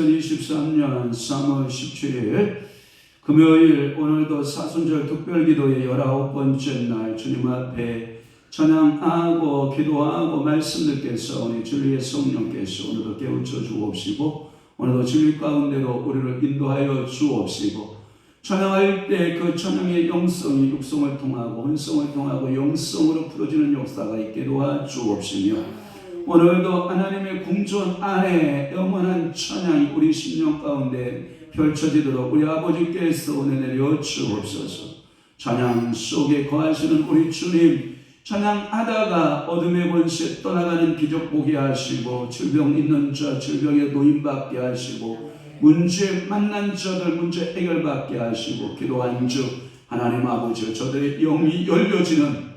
2023년 3월 17일 금요일, 오늘도 사순절 특별기도의 19번째 날 주님 앞에 찬양하고 기도하고 말씀 듣겠사오니 진리의 성령께서 오늘도 깨우쳐 주옵시고 오늘도 진리 가운데로 우리를 인도하여 주옵시고 찬양할 때 그 찬양의 영성이 육성을 통하고 혼성을 통하고 영성으로 풀어지는 역사가 있게 도와주옵시며 오늘도 하나님의 궁전 안에 영원한 찬양이 우리 심령 가운데 펼쳐지도록 우리 아버지께서 은혜 내려 주옵소서. 찬양 속에 거하시는 우리 주님, 찬양하다가 어둠의 권세 떠나가는 기적 보게 하시고 질병 있는 자 질병에 노임받게 하시고 문제 만난 자들 문제 해결받게 하시고 기도한 즉 하나님 아버지 저들의 영이 열려지는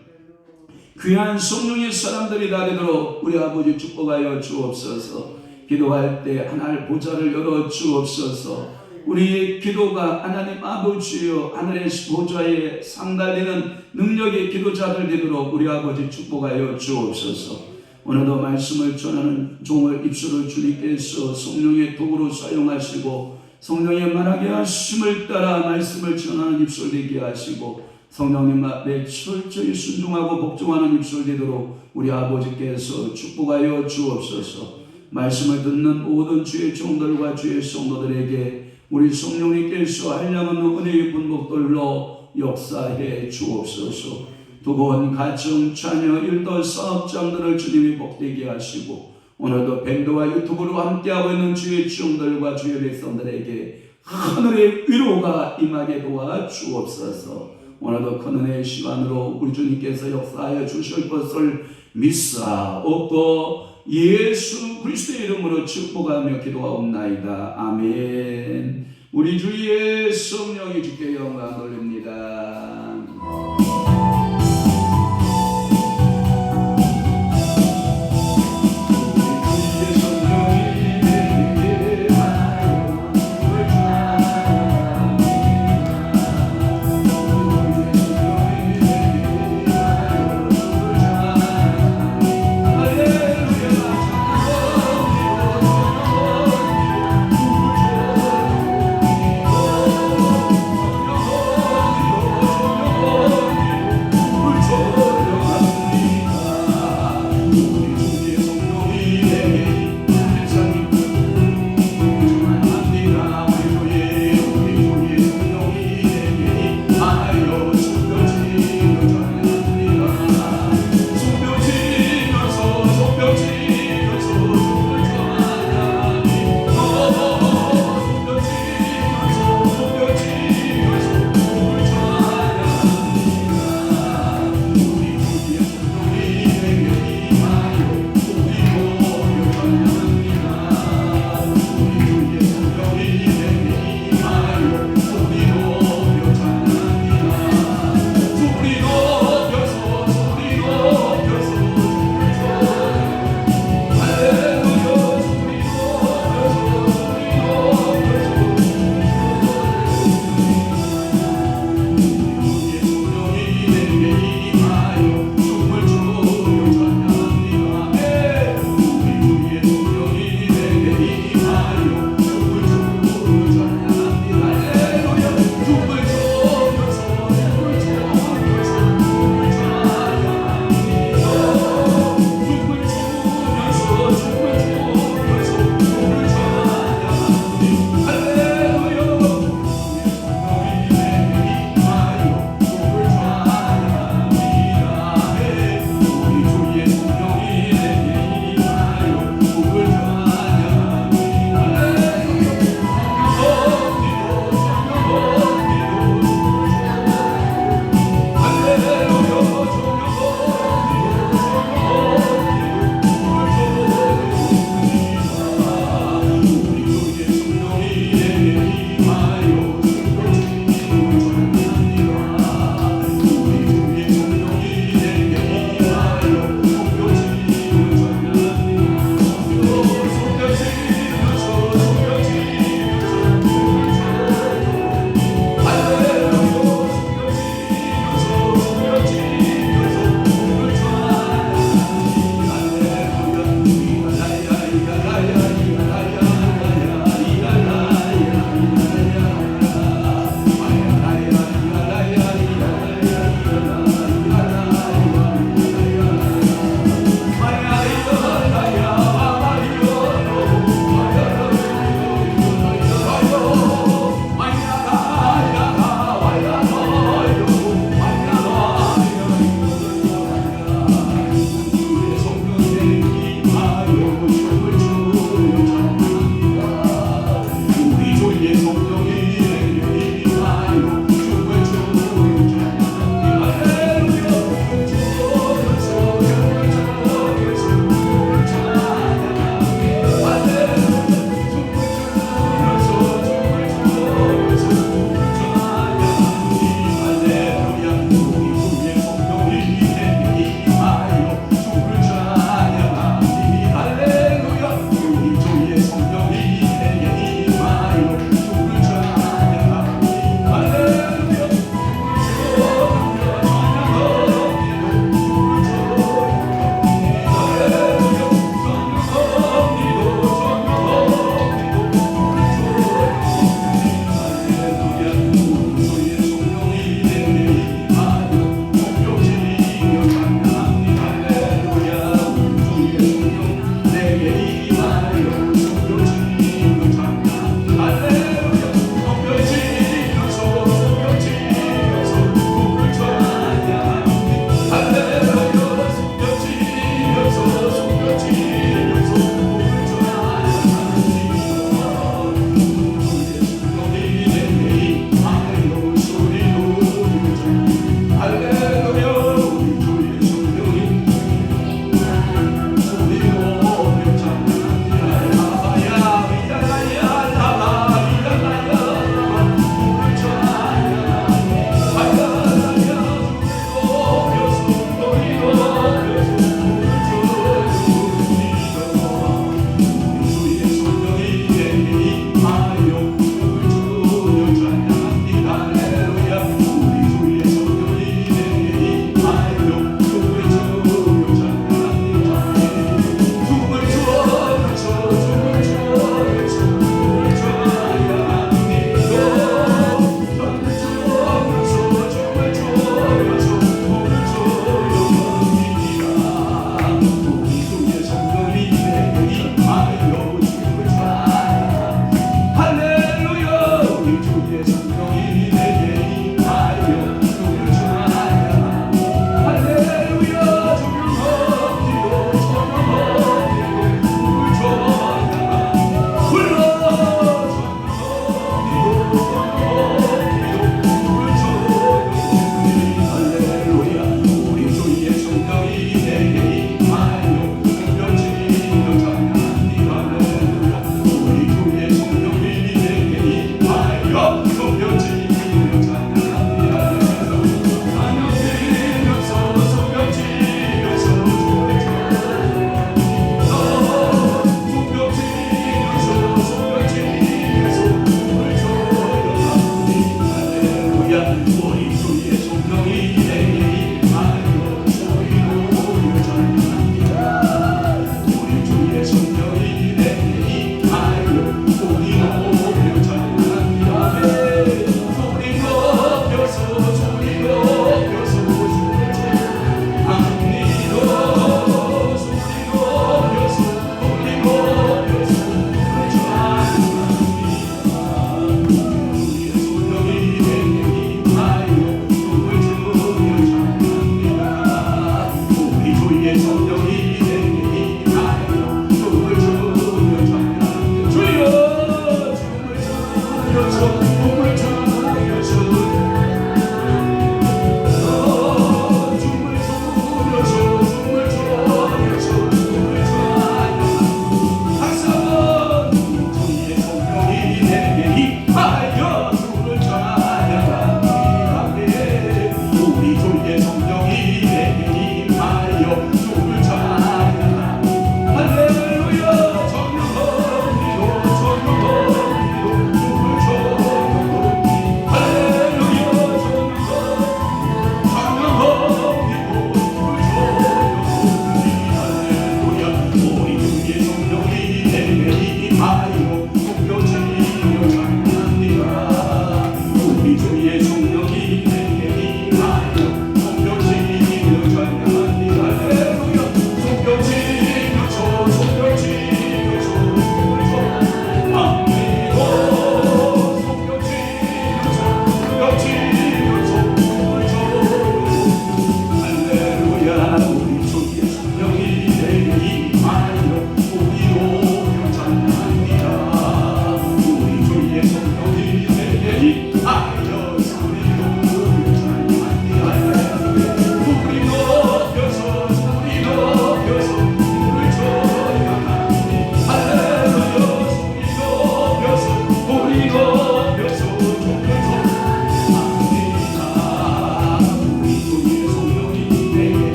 귀한 성령의 사람들이 다 되도록 우리 아버지 축복하여 주옵소서. 기도할 때 하늘 보좌를 열어 주옵소서. 우리의 기도가 하나님 아버지여 하늘의 보좌에 상달되는 능력의 기도자들 되도록 우리 아버지 축복하여 주옵소서. 오늘도 말씀을 전하는 종을 입술을 주님께서 성령의 도구로 사용하시고 성령의 말하게 하심을 따라 말씀을 전하는 입술 되게 하시고 성령님 앞에 철저히 순종하고 복종하는 입술 되도록 우리 아버지께서 축복하여 주옵소서. 말씀을 듣는 모든 주의 종들과 주의 성도들에게 우리 성령님께서 한량없는 은혜의 분복들로 역사해 주옵소서. 두 분 가정, 자녀, 일도, 사업장들을 주님이 복되게 하시고 오늘도 밴드와 유튜브로 함께하고 있는 주의 종들과 주의 백성들에게 하늘의 위로가 임하게 도와 주옵소서. 오늘도 큰 은혜의 시간으로 우리 주님께서 역사하여 주실 것을 믿사옵고 예수 그리스도의 이름으로 축복하며 기도하옵나이다. 아멘. 우리 주의 성령이 주께 영광 돌립니다.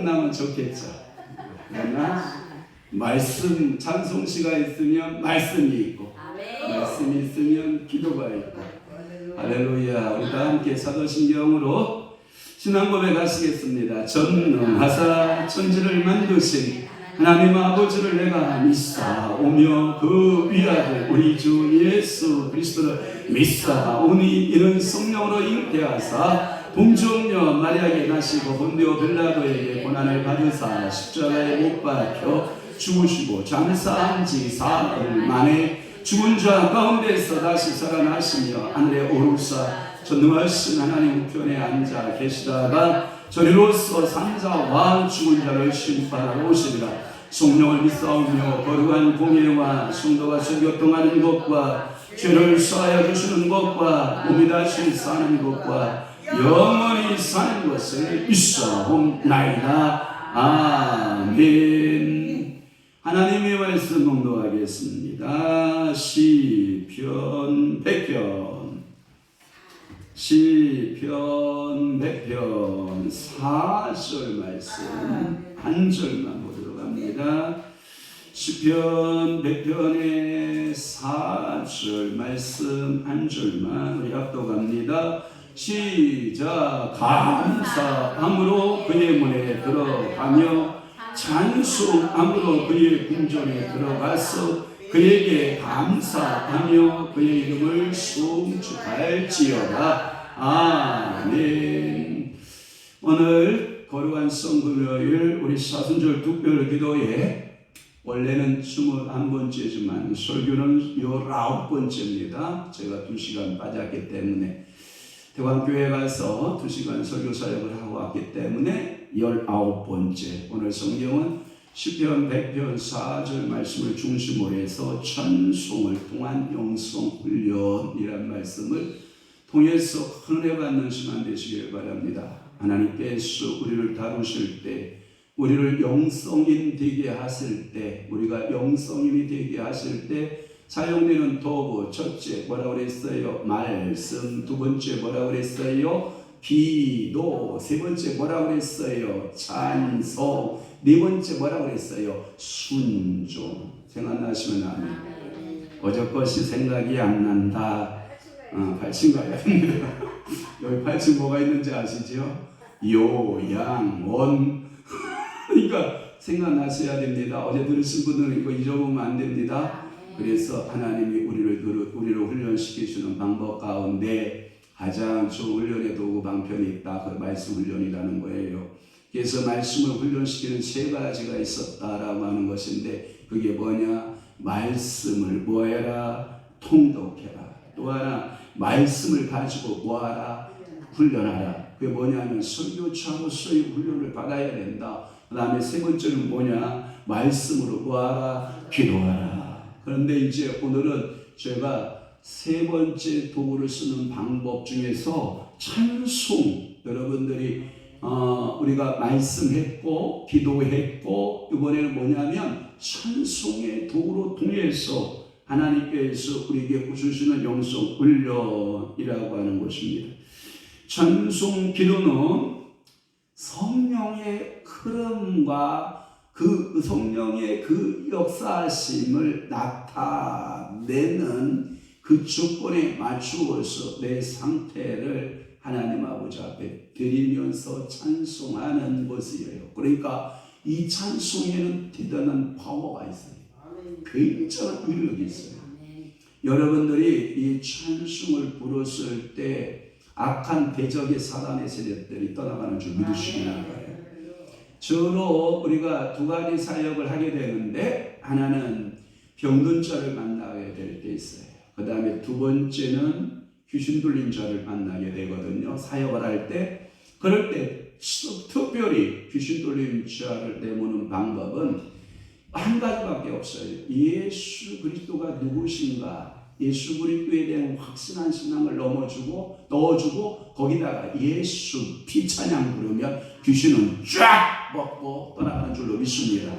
끝나면 좋겠죠. 그러나 말씀 찬송시가 있으면 말씀이 있고 말씀이 있으면 기도가 있고 할렐루야. 우리 다 함께 사도신경으로 신앙 고백하시겠습니다. 전능하사 천지를 만드신 하나님 아버지를 내가 믿사오며 그 위아들 우리 주 예수 그리스도를 믿사오니 이는 성령으로 잉태하사 동정녀 마리아에게 나시고 본디오 빌라도에게 고난을 받으사 십자가에 못 박혀 죽으시고 장사한 지 사흘 만에 죽은 자 가운데서 다시 살아나시며 하늘에 오르사 전능하신 하나님 우편에 앉아 계시다가 저리로서 산자와 죽은 자를 심판하러 오시리라. 성령을 믿사오며 거룩한 공예와 성도가 교통하는 것과 죄를 사하여 주시는 것과 몸이 다시 사는 것과 영원히 사는 것을 믿사옵나이다. 아멘. 하나님의 말씀 봉독하겠습니다. 시편 100편 4절 말씀 한 절만 보도록 합니다. 시편 100편의 4절 말씀 한 절만 우리 합독합니다. 시작. 감사함으로 그의 문에 들어가며 찬송함으로 그의 궁전에 들어가서 그에게 감사하며 그의 이름을 송축할지어다. 아멘. 오늘 거룩한 성금요일 우리 사순절 특별 기도에 원래는 21번째지만 설교는 19번째입니다. 제가 2시간 빠졌기 때문에 대광교회 가서 2시간 설교 사역을 하고 왔기 때문에 19번째. 오늘 성경은 시편 100편 4절 말씀을 중심으로 해서 찬송을 통한 영성훈련이란 말씀을 통해서 은혜 받는 시간 되시길 바랍니다. 하나님께서 우리를 다루실 때, 우리를 영성인 되게 하실 때, 우리가 영성인이 되게 하실 때 사용되는 도구, 첫째 뭐라고 그랬어요? 말씀. 두 번째 뭐라고 그랬어요? 기도. 세 번째 뭐라고 그랬어요? 찬송. 네 번째 뭐라고 그랬어요? 순종. 생각나시면 아멘. 어제 것이 생각이 안 난다. 8층 가야 됩니다. 여기 8층 뭐가 있는지 아시죠? 요양원. 그러니까 생각나셔야 됩니다. 어제 들으신 분들은 이거 잊어보면 안 됩니다. 그래서 하나님이 우리를 훈련시키시는 방법 가운데 가장 좋은 훈련의 도구 방편이 있다. 그 말씀 훈련이라는 거예요. 그래서 말씀을 훈련시키는 세 가지가 있었다라고 하는 것인데 그게 뭐냐? 말씀을 뭐해라? 통독해라. 또 하나 말씀을 가지고 뭐하라? 훈련하라. 그게 뭐냐면 설교차로서의 훈련을 받아야 된다. 그 다음에 세 번째는 뭐냐? 말씀으로 뭐하라? 기도하라. 그런데 이제 오늘은 제가 세 번째 도구를 쓰는 방법 중에서 찬송, 여러분들이 우리가 말씀했고 기도했고 이번에는 뭐냐면 찬송의 도구로 통해서 하나님께서 우리에게 주시는 영성 훈련이라고 하는 것입니다. 찬송 기도는 성령의 흐름과 그 성령의 그 역사심을 나타내는 그 조건에 맞추어서 내 상태를 하나님 아버지 앞에 드리면서 찬송하는 것이에요. 그러니까 이 찬송에는 대단한 파워가 있어요. 굉장한 위력이 있어요. 여러분들이 이 찬송을 부르실 때 악한 대적의 사단의 세력들이 떠나가는 줄 믿으시기 바랍니다. 주로 우리가 두 가지 사역을 하게 되는데 하나는 병든 자를 만나게 될 때 있어요. 그 다음에 두 번째는 귀신 들린 자를 만나게 되거든요. 사역을 할 때. 그럴 때 특별히 귀신 들린 자를 내모는 방법은 한 가지밖에 없어요. 예수 그리스도가 누구신가? 예수 그리스도에 대한 확신한 신앙을 넣어주고 거기다가 예수 피 찬양 부르면 귀신은 쫙 먹고 떠나가는 줄로 믿습니다.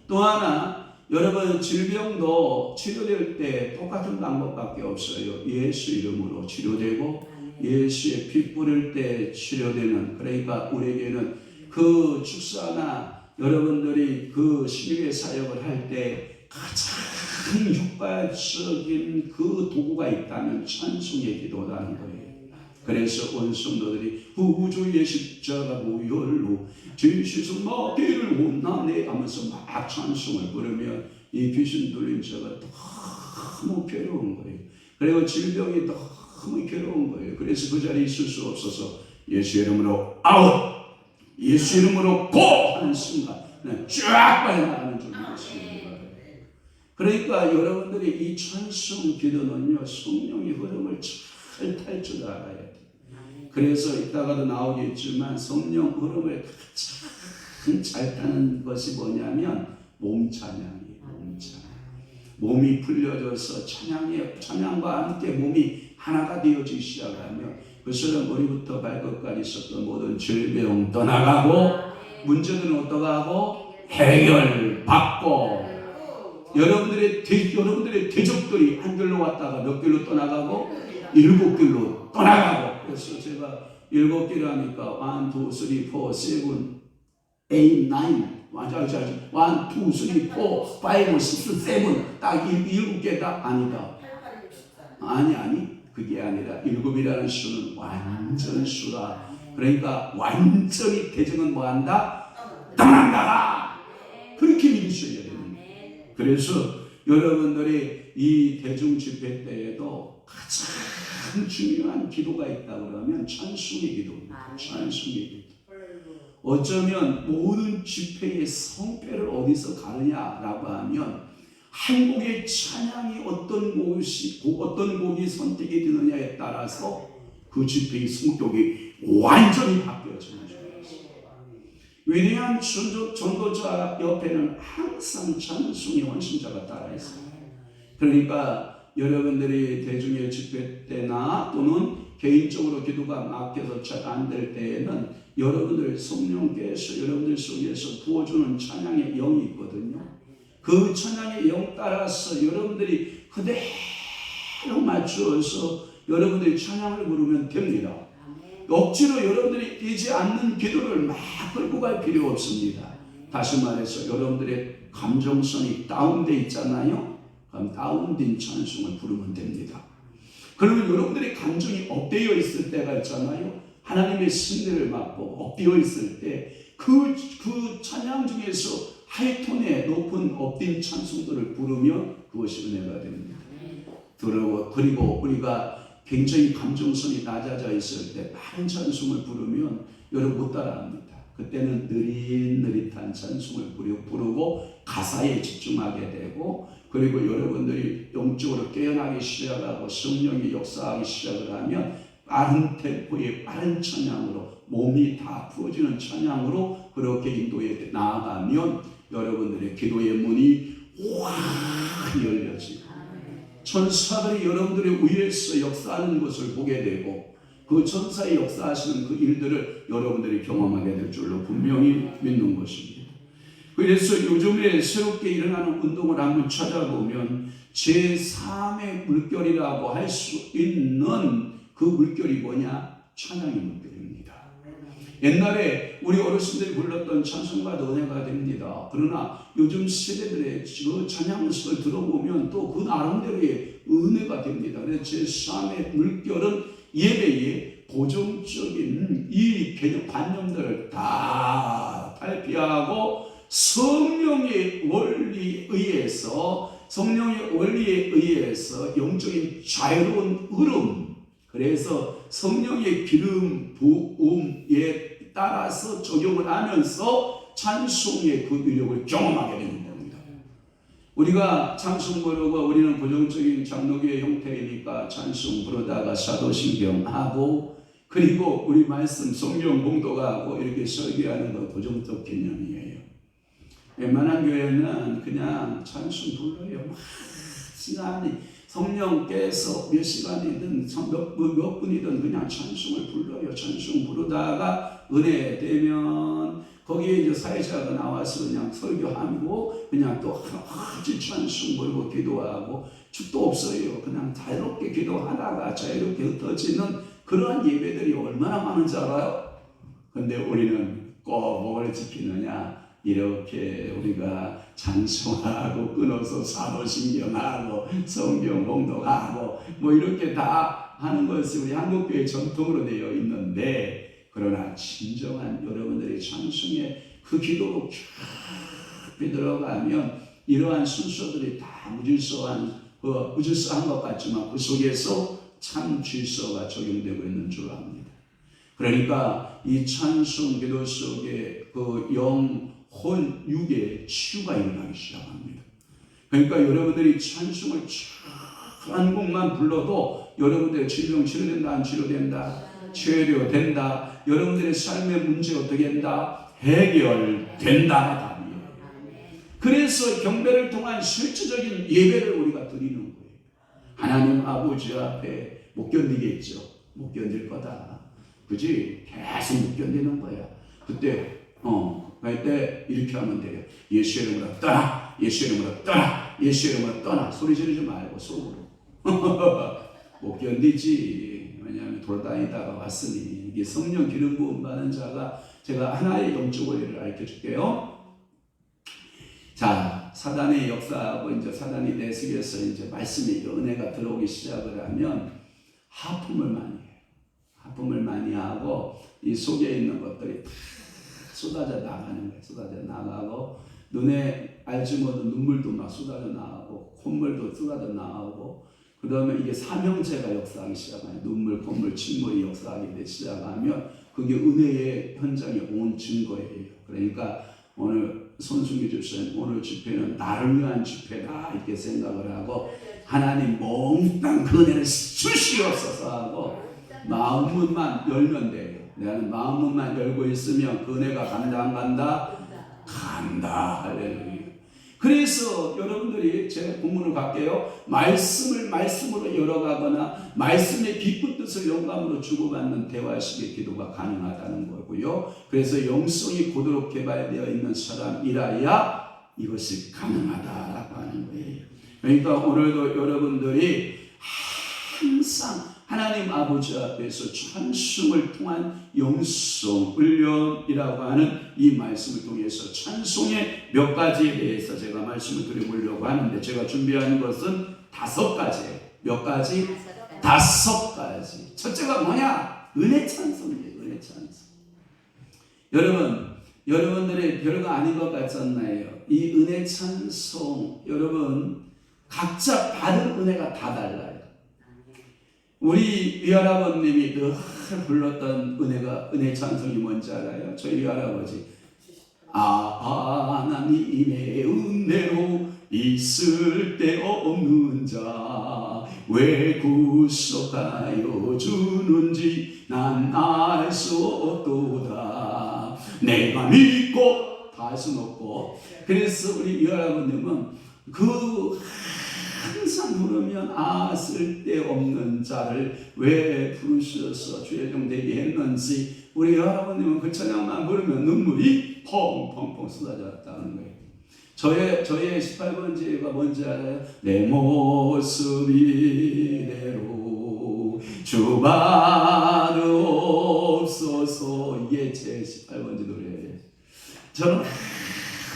또 하나 여러분 질병도 치료될 때 똑같은 방법밖에 없어요. 예수 이름으로 치료되고 예수의 피 뿌릴 때 치료되는, 그러니까 우리에게는 그 축사나 여러분들이 그 신유의 사역을 할 때 가장 효과적인 그 도구가 있다면 찬송의 기도라는 거예요. 그래서 온 성도들이 우주의 십자가 보혈로 진시승 마귀를 혼나네 하면서 막 찬송을 부르면 이 귀신 들린 자가 너무 괴로운 거예요. 그리고 질병이 너무 괴로운 거예요. 그래서 그 자리에 있을 수 없어서 예수 이름으로 아웃, 예수 이름으로 고 하는 순간 쫙 빠져나가는 줄 믿으시기 바랍니다. 그러니까 여러분들이 이 찬송 기도는요, 성령의 흐름을 잘 탈 줄 알아야 돼요. 그래서 이따가도 나오겠지만 성령 흐름을 가장 잘 타는 것이 뭐냐면 몸 찬양이에요. 몸 찬양. 몸이 풀려져서 찬양과 함께 몸이 하나가 되어지기 시작하면 그 사람 머리부터 발끝까지 있었던 모든 질병 떠나가고 문제는 어떠하고 해결받고 여러분들의 대적들이 한 길로 왔다가 몇 길로 떠나가고 7길로 떠나가고. 그래서 제가 7길 하니까 1, 2, 3, 4, 7, 8, 9 1, 2, 3, 4, 5, 6, 7 딱 7개다? 아니다. 아니 그게 아니라 7이라는 수는 완전 수다. 그러니까 완전히 대적은 뭐한다? 떠난다. 그렇게 믿으셔야 됩니다. 그래서 여러분들이 이 대중 집회 때에도 가장 중요한 기도가 있다고 그러면 찬송의 기도입니다. 찬송의 기도. 어쩌면 모든 집회의 성패를 어디서 가느냐라고 하면 한 곡의 찬양이 어떤 곡이 선택이 되느냐에 따라서 그 집회의 성격이 완전히 바뀌어지는 거예요. 위대한 전도자 옆에는 항상 찬송의 원신자가 따라 있어요. 그러니까 여러분들이 대중의 집회 때나 또는 개인적으로 기도가 막혀서 잘 안 될 때에는 여러분들 성령께서 여러분들 속에서 부어주는 찬양의 영이 있거든요. 그 찬양의 영 따라서 여러분들이 그대로 맞추어서 여러분들이 찬양을 부르면 됩니다. 억지로 여러분들이 되지 않는 기도를 막 끌고 갈 필요 없습니다. 다시 말해서 여러분들의 감정선이 다운돼 있잖아요. 그럼 다운된 찬송을 부르면 됩니다. 그러면 여러분들의 감정이 업되어 있을 때가 있잖아요. 하나님의 승리를 맛보고 업되어 있을 때 그 찬양 중에서 하이톤의 높은 업된 찬송들을 부르면 그것이 은혜가 됩니다. 그리고 우리가 굉장히 감정선이 낮아져 있을 때 많은 찬송을 부르면 여러분 못 따라합니다. 그때는 느릿느릿한 찬송을 부르고 가사에 집중하게 되고 그리고 여러분들이 영적으로 깨어나기 시작하고 성령이 역사하기 시작을 하면 빠른 템포의 빠른 찬양으로 몸이 다 풀어지는 찬양으로 그렇게 인도에 나아가면 여러분들의 기도의 문이 확 열려지고 천사들이 여러분들의 위에서 역사하는 것을 보게 되고 그 천사의 역사하시는 그 일들을 여러분들이 경험하게 될 줄로 분명히 믿는 것입니다. 그래서 요즘에 새롭게 일어나는 운동을 한번 찾아보면 제3의 물결이라고 할 수 있는 그 물결이 뭐냐? 찬양의 물결입니다. 옛날에 우리 어르신들이 불렀던 찬송가도 은혜가 됩니다. 그러나 요즘 세대들의 그 찬양을 들어보면 또 그 나름대로의 은혜가 됩니다. 그래서 제3의 물결은 예배의 고정적인 이 개념 관념들을 다 탈피하고 성령의 원리에 의해서 영적인 자유로운 흐름, 그래서 성령의 기름 부음에 따라서 적용을 하면서 찬송의 그 위력을 경험하게 되는 겁니다. 우리가 찬송 부르고 우리는 고정적인 장로교의 형태이니까 찬송 부르다가 사도신경하고 그리고 우리 말씀 성령 봉독하고 이렇게 설교하는 건 고정적 개념이에요. 웬만한 교회는 그냥 찬송 불러요. 막 시간이 성령께서 몇 시간이든 몇 분이든 그냥 찬송을 불러요. 찬송 부르다가 은혜 되면 거기에 이제 사회자가 나와서 그냥 설교하고 그냥 또 같이 찬송 부르고 기도하고 축도 없어요. 그냥 자유롭게 기도하다가 자유롭게 흩어지는 그러한 예배들이 얼마나 많은지 알아요? 근데 우리는 꼭 뭐를 지키느냐? 이렇게 우리가 찬송하고 끊어서 사도신경하고 성경 봉독하고 뭐 이렇게 다 하는 것이 우리 한국교회 전통으로 되어 있는데, 그러나 진정한 여러분들의 찬송의 그 기도로 깊이 들어가면 이러한 순서들이 다 무질서한 것 같지만 그 속에서 참 질서가 적용되고 있는 줄 압니다. 그러니까 이 찬송 기도 속에 그 영, 혼, 육의 치유가 일어나기 시작합니다. 그러니까 여러분들이 찬송을 한 곡만 불러도 여러분들의 질병 치료된다, 안 치료된다, 치료된다, 여러분들의 삶의 문제 어떻게 된다, 해결된다가 답이에요. 그래서 경배를 통한 실질적인 예배를 우리가 드리는 거예요. 하나님 아버지 앞에 못 견디겠죠. 못 견딜 거다. 그지? 계속 못 견디는 거야. 그때 이렇게 하면 돼요. 예수 이름으로 떠나, 예수 이름으로 떠나, 예수 이름으로 떠나. 소리 지르지 말고 속으로. 못 견디지. 왜냐하면 돌아다니다가 왔으니. 이게 성령 기름 부음 받은 자가, 제가 하나의 영적 원리를 알려 줄게요. 자, 사단의 역사하고 이제 사단이 내 속에서 이제 말씀의 은혜가 들어오기 시작을 하면 하품을 많이 해요. 하품을 많이 하고 이 속에 있는 것들이 다 쏟아져 나가는 거예요. 쏟아져 나가고 눈에 알지 못한 눈물도 막 쏟아져 나가고 콧물도 쏟아져 나가고, 그 다음에 이게 삼형제가 역사하기 시작하면 눈물, 콧물, 침물이 역사하기 시작하면 그게 은혜의 현장에 온 증거예요. 그러니까 오늘 손승기 집사님 오늘 집회는 나를 위한 집회다 이렇게 생각을 하고, 하나님 몽땅 그 은혜를 주시옵소서 하고 마음문만 열면 돼요. 나는 마음문만 열고 있으면 그 은혜가 간다 안 간다? 간다. 할렐루야. 그래서 여러분들이 제 본문을 갈게요. 말씀으로 열어가거나 말씀의 깊은 뜻을 영감으로 주고받는 대화식의 기도가 가능하다는 거고요. 그래서 영성이 고도로 개발되어 있는 사람이라야 이것이 가능하다라고 하는 거예요. 그러니까 오늘도 여러분들이 항상 하나님 아버지 앞에서 찬송을 통한 영성 훈련이라고 하는 이 말씀을 통해서 찬송의 몇 가지에 대해서 제가 말씀을 드려보려고 하는데, 제가 준비한 것은 5가지예요. 몇 가지? 5가지. 첫째가 뭐냐? 은혜 찬송이에요. 은혜 찬송. 여러분들의 별거 아닌 것 같잖아요. 이 은혜 찬송, 여러분 각자 받은 은혜가 다 달라요. 우리 위할아버님이 늘 불렀던 은혜 찬송이 뭔지 알아요? 저희 위할아버지, 하나님의 은혜로 있을 데 없는 자 왜 구속하여 주는지 난 알 수 없도다. 내가 믿고 다 할 수는 없고, 그래서 우리 위할아버님은 항상 부르면 쓸데없는 자를 왜 부르셔서 주의 종 되게 했는지, 우리 할아버님은 그 찬양만 부르면 눈물이 펑펑펑 쏟아졌다는 거예요. 저의 18번지가 뭔지 알아요? 내 모습 이대로 주받으옵소서. 이게 제 18번지 노래예요. 저는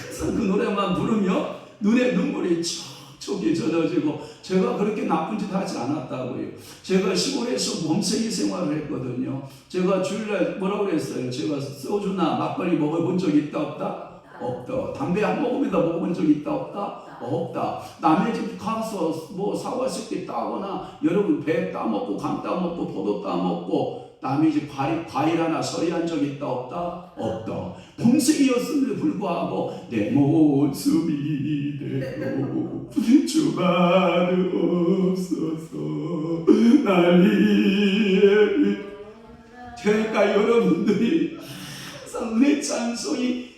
항상 그 노래만 부르며 눈에 눈물이 촉촉이 젖어지고, 제가 그렇게 나쁜 짓 하지 않았다고요. 제가 시골에서 범생이 생활을 했거든요. 제가 주일날 뭐라고 그랬어요? 제가 소주나 막걸리 먹어본 적 있다 없다? 없다. 담배 한 모금이나 먹어본 적 있다 없다? 없다. 남의 집 가서 뭐 사과식 때 따거나, 여러분 배 따먹고 감 따먹고 포도 따먹고 남의 집 과일 하나 서리한 적 있다 없다? 없다. 범생이었음에도 불구하고 내 모습이 되고 주받으옵소서 날 위해. 그러니까 여러분들이 항상 은혜 찬송이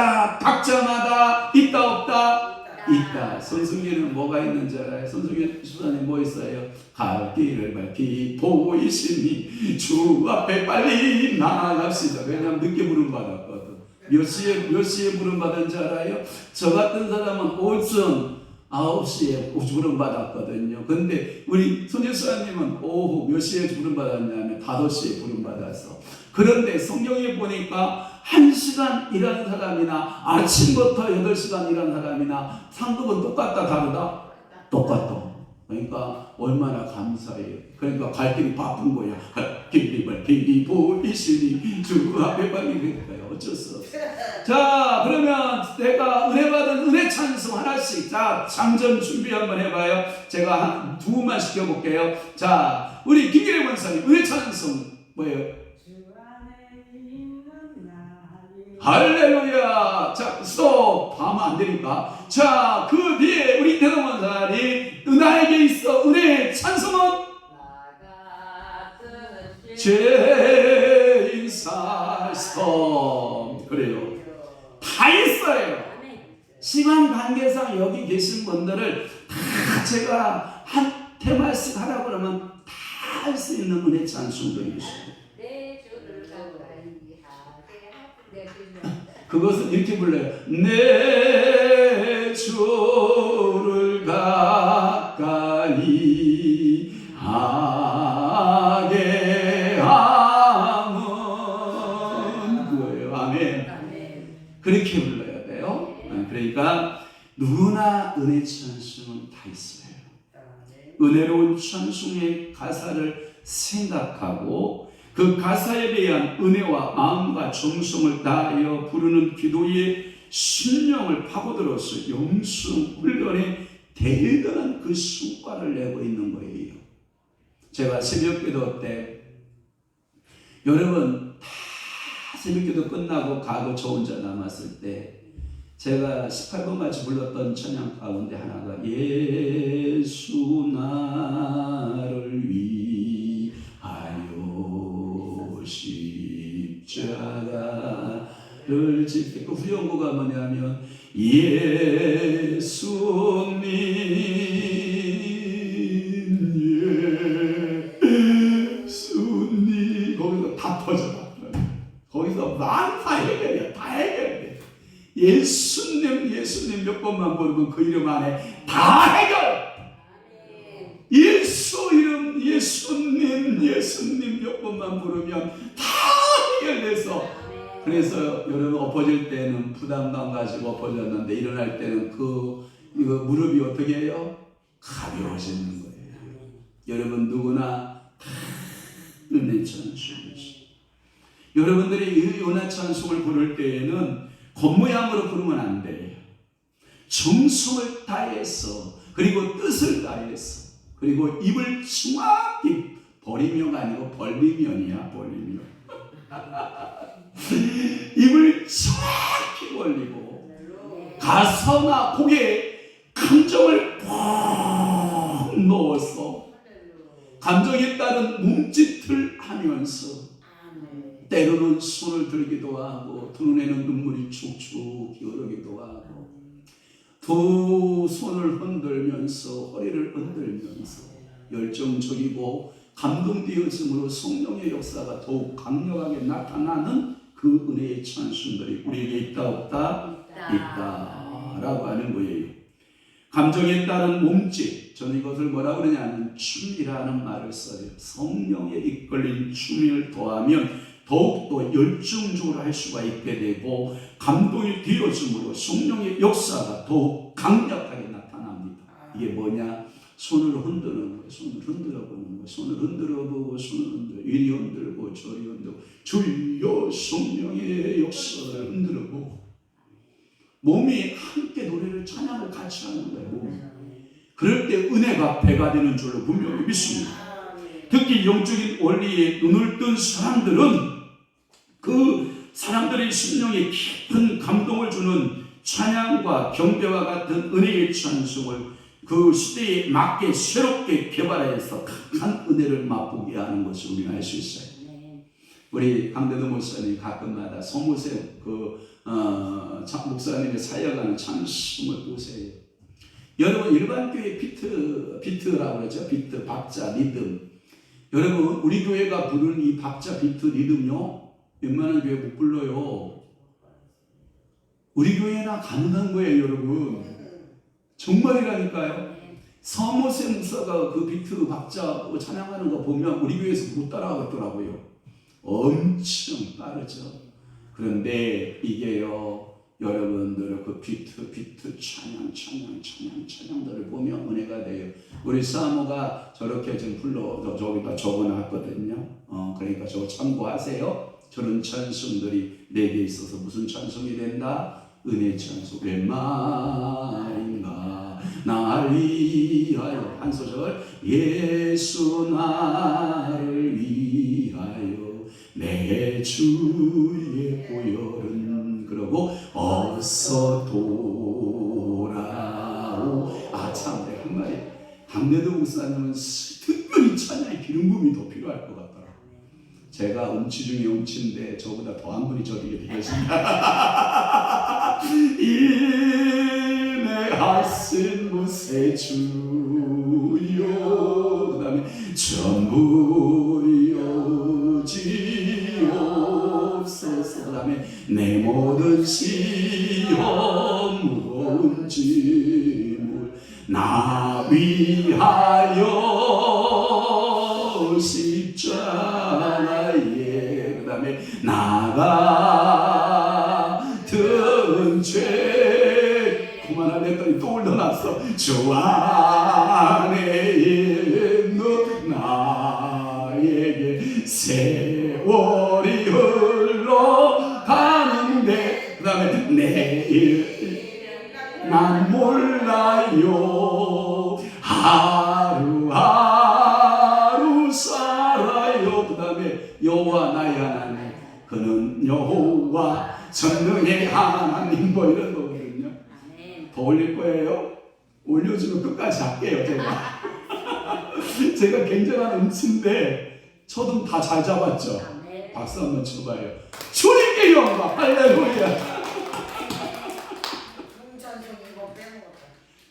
각자마다 있다 없다? 있다. 손승기는 뭐가 있는지 알아요? 손승기 수사님 뭐 있어요? 갈 길을 밝히 보이시니 주 앞에 빨리 나갑시다. 왜냐하면 늦게 부름받았거든. 몇 시에 부름받은지 알아요? 저 같은 사람은 오전 9시에 부름받았거든요. 근데 우리 손예수사님은 오후 몇 시에 부름받았냐면 5시에 부름받았어. 그런데 성경에 보니까 1시간 일하는 사람이나 아침부터 8시간 일하는 사람이나 상급은 똑같다 다르다? 똑같다. 그러니까 얼마나 감사해요. 그러니까 갈 길이 바쁜 거야. 길이 보이시니 주 앞에 빨리 그러니까요. 어쩔 수 없어. 자, 그러면 내가 은혜 받은 은혜 찬송 하나씩, 자, 장전 준비 한번 해봐요. 제가 한 두 분만 시켜볼게요. 자, 우리 김기래 원사님 은혜 찬송 뭐예요? 할렐루야. 자, 스톱 하면 안 되니까. 자, 그 뒤에 우리 대동원사님 나에게 있어 은혜의 찬송은 죄인 살 스톱. 그래요. 다 있어요. 시간 관계상 여기 계신 분들을 다 제가 한 테마씩 하라고 그러면 다 할 수 있는 은혜 찬송들이 있어요. 그것은 이렇게 불러요. 내 주를 가까이 하게 하면 그거예요. 아멘. 그렇게 불러야 돼요. 그러니까 누구나 은혜 찬송은 다 있어요. 은혜로운 찬송의 가사를 생각하고 그 가사에 대한 은혜와 마음과 정성을 다하여 부르는 기도의 심령을 파고들어서 영성 훈련에 대단한 그 성과를 내고 있는 거예요. 제가 새벽기도 때 여러분 다 새벽기도 끝나고 가고 저 혼자 남았을 때 제가 18번까지 불렀던 찬양 가운데 하나가 예수 나를 위하여 십자가를 지게 그 후렴구가 뭐냐면 예수님 예수님 거기서 다 터져라. 거기서 많다 해결이야. 다 해결돼. 예수님 몇 번만 부르면 그 이름 안에 다 해결. 예수 이름 예수님 몇 번만 부르면 다 해결돼서. 그래서 여러분 엎어질 때는 부담감 가지고 엎어졌는데 일어날 때는 이거 무릎이 어떻게 해요? 가벼워지는 거예요. 여러분 누구나 다 은혜 찬송이지. 여러분들이 이 은혜 찬송을 부를 때에는 겉모양으로 부르면 안 돼요. 정성을 다해서 그리고 뜻을 다해서 그리고 입을 정확히 버리며가 아니고 벌리면이야. 벌리면 입을 정확히 벌리고 가사나 곡에 감정을 푹 넣어서 감정에 따른 몸짓을 하면서 때로는 손을 들기도 하고 두 눈에는 눈물이 축축 흐르기도 하고 두 손을 흔들면서 허리를 흔들면서 열정적이고 감동되어짐으로 성령의 역사가 더욱 강력하게 나타나는 그 은혜의 찬송들이 우리에게 있다 없다? 있다라고 하는 거예요. 감정에 따른 몸짓, 저는 이것을 뭐라고 그러냐면 춤이라는 말을 써요. 성령에 이끌린 춤을 더하면 더욱더 열정적으로 할 수가 있게 되고 감동이 되어짐으로 성령의 역사가 더욱 강력하게 나타납니다. 이게 뭐냐? 손을 흔드는 거예요. 손을 흔들어 보는 거예요. 손을 흔들어 보고 손을 흔들어 이리 흔들고 저리 흔들고 주여 성령의 역사를 흔들어 보고 몸이 함께 노래를 찬양을 같이 하는 거예요. 몸이. 그럴 때 은혜가 배가 되는 줄로 분명히 믿습니다. 특히 영적인 원리에 눈을 뜬 사람들은 그 사람들의 심령에 깊은 감동을 주는 찬양과 경배와 같은 은혜의 찬송을 그 시대에 맞게 새롭게 개발해서 강한 은혜를 맛보게 하는 것을 우리가 알 수 있어요. 우리 강대도 목사님 가끔마다 성모세 목사님의 사역하는 찬송을 보세요. 여러분 일반 교회 비트라고 그러죠. 비트, 박자, 리듬. 여러분 우리 교회가 부르는 이 박자, 비트, 리듬요 웬만한 교회 못 불러요. 우리 교회나 가능한 거예요, 여러분. 정말이라니까요. 서모세 목사가 그 비트, 박자 찬양하는 거 보면 우리 교회에서 못 따라가겠더라고요. 엄청 빠르죠. 그런데 이게요, 여러분들 그 비트 찬양들을 보면 은혜가 돼요. 우리 사모가 저렇게 지금 저기다 적어놨거든요. 그러니까 저거 참고하세요. 저런 찬송들이 내게 있어서 무슨 찬송이 된다? 은혜 찬송. 웬마인가 나를 위하여, 한 소절. 예수 나를 위하여 내 주의 보혈은, 그러고 어서 돌아오. 참, 내가 한 말이, 당대도 목사님은 특별히 찬양의 기름 부음이 더 필요할 것 같더라고요. 제가 음치 중에 음치인데 저보다 더한 분이 저에게 되겠습니다. 인내하신 무새 주요, 그 다음에 전부 여지옵소서, 그 다음에 내 모든 시험 무거운 짐을 나 위하여 십자가에, 그 다음에 나 같은 죄 그만하려 했더니 또 올려놨어. 주 안에 있는 나에게 세월이 흘러가는데, 그 다음에 내일 난 몰라요. 하루하루 살아요. 그 다음에 여호와 나의 하나님, 그는 여호와 전능의 하나님, 뭐 이런 거거든요. 더 올릴 거예요. 올려주면 끝까지 할게요. 제가 굉장한 음치인데 저도 다 잘 잡았죠. 박수 한번 쳐봐요. 주님께 영광. 할렐루야.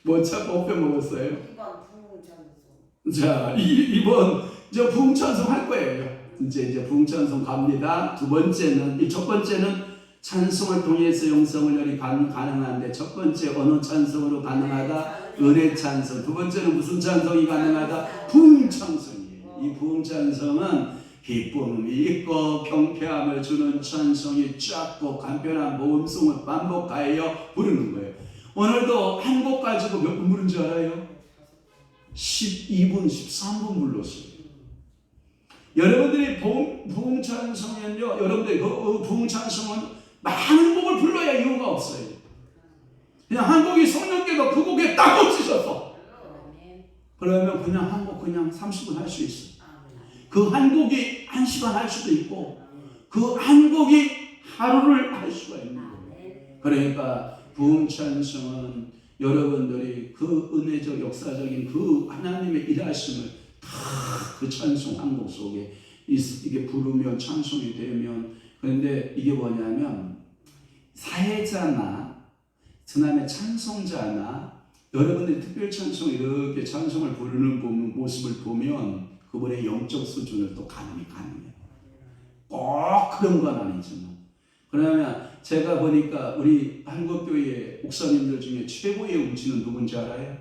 뭐 못 빼먹었어요? 자, 이번 이제 부흥찬송 할 거예요. 이제 부흥찬송 갑니다. 두 번째는, 이 첫 번째는 찬송을 통해서 영성을 열이 가능한데, 첫 번째 어느 찬송으로 가능하다? 은혜 찬송. 두 번째는 무슨 찬송이 가능하다? 부흥찬송이에요. 이 부흥찬송은 기쁨이 있고 경쾌함을 주는 찬송이 작고 간편한 모음송을 반복하여 부르는 거예요. 오늘도 한 곡 가지고 몇 분 부른 줄 알아요? 12분, 13분 불렀어요. 여러분들이 부흥찬송은요, 여러분들이 그 부흥찬송은 많은 곡을 불러야 이유가 없어요. 그냥 한 곡이 성령께서 그 곡에 딱 꽂히셔서, 그러면 그냥 한 곡 그냥 30분 할 수 있어요. 그 한 곡이 1시간 할 수도 있고, 그 한 곡이 하루를 할 수가 있는 거예요. 그러니까 부흥찬송은 여러분들이 그 은혜적 역사적인 그 하나님의 일하심을 다 그 찬송 한 곡 속에 이게 부르면 찬송이 되면, 그런데 이게 뭐냐면 사회자나 그다음에 찬송자나 여러분들이 특별 찬송 이렇게 찬송을 부르는 모습을 보면 그분의 영적 수준을 또 가늠해요. 꼭 그런 건 아니지만, 그러면 제가 보니까 우리 한국교회 목사님들 중에 최고의 음치는 누군지 알아요?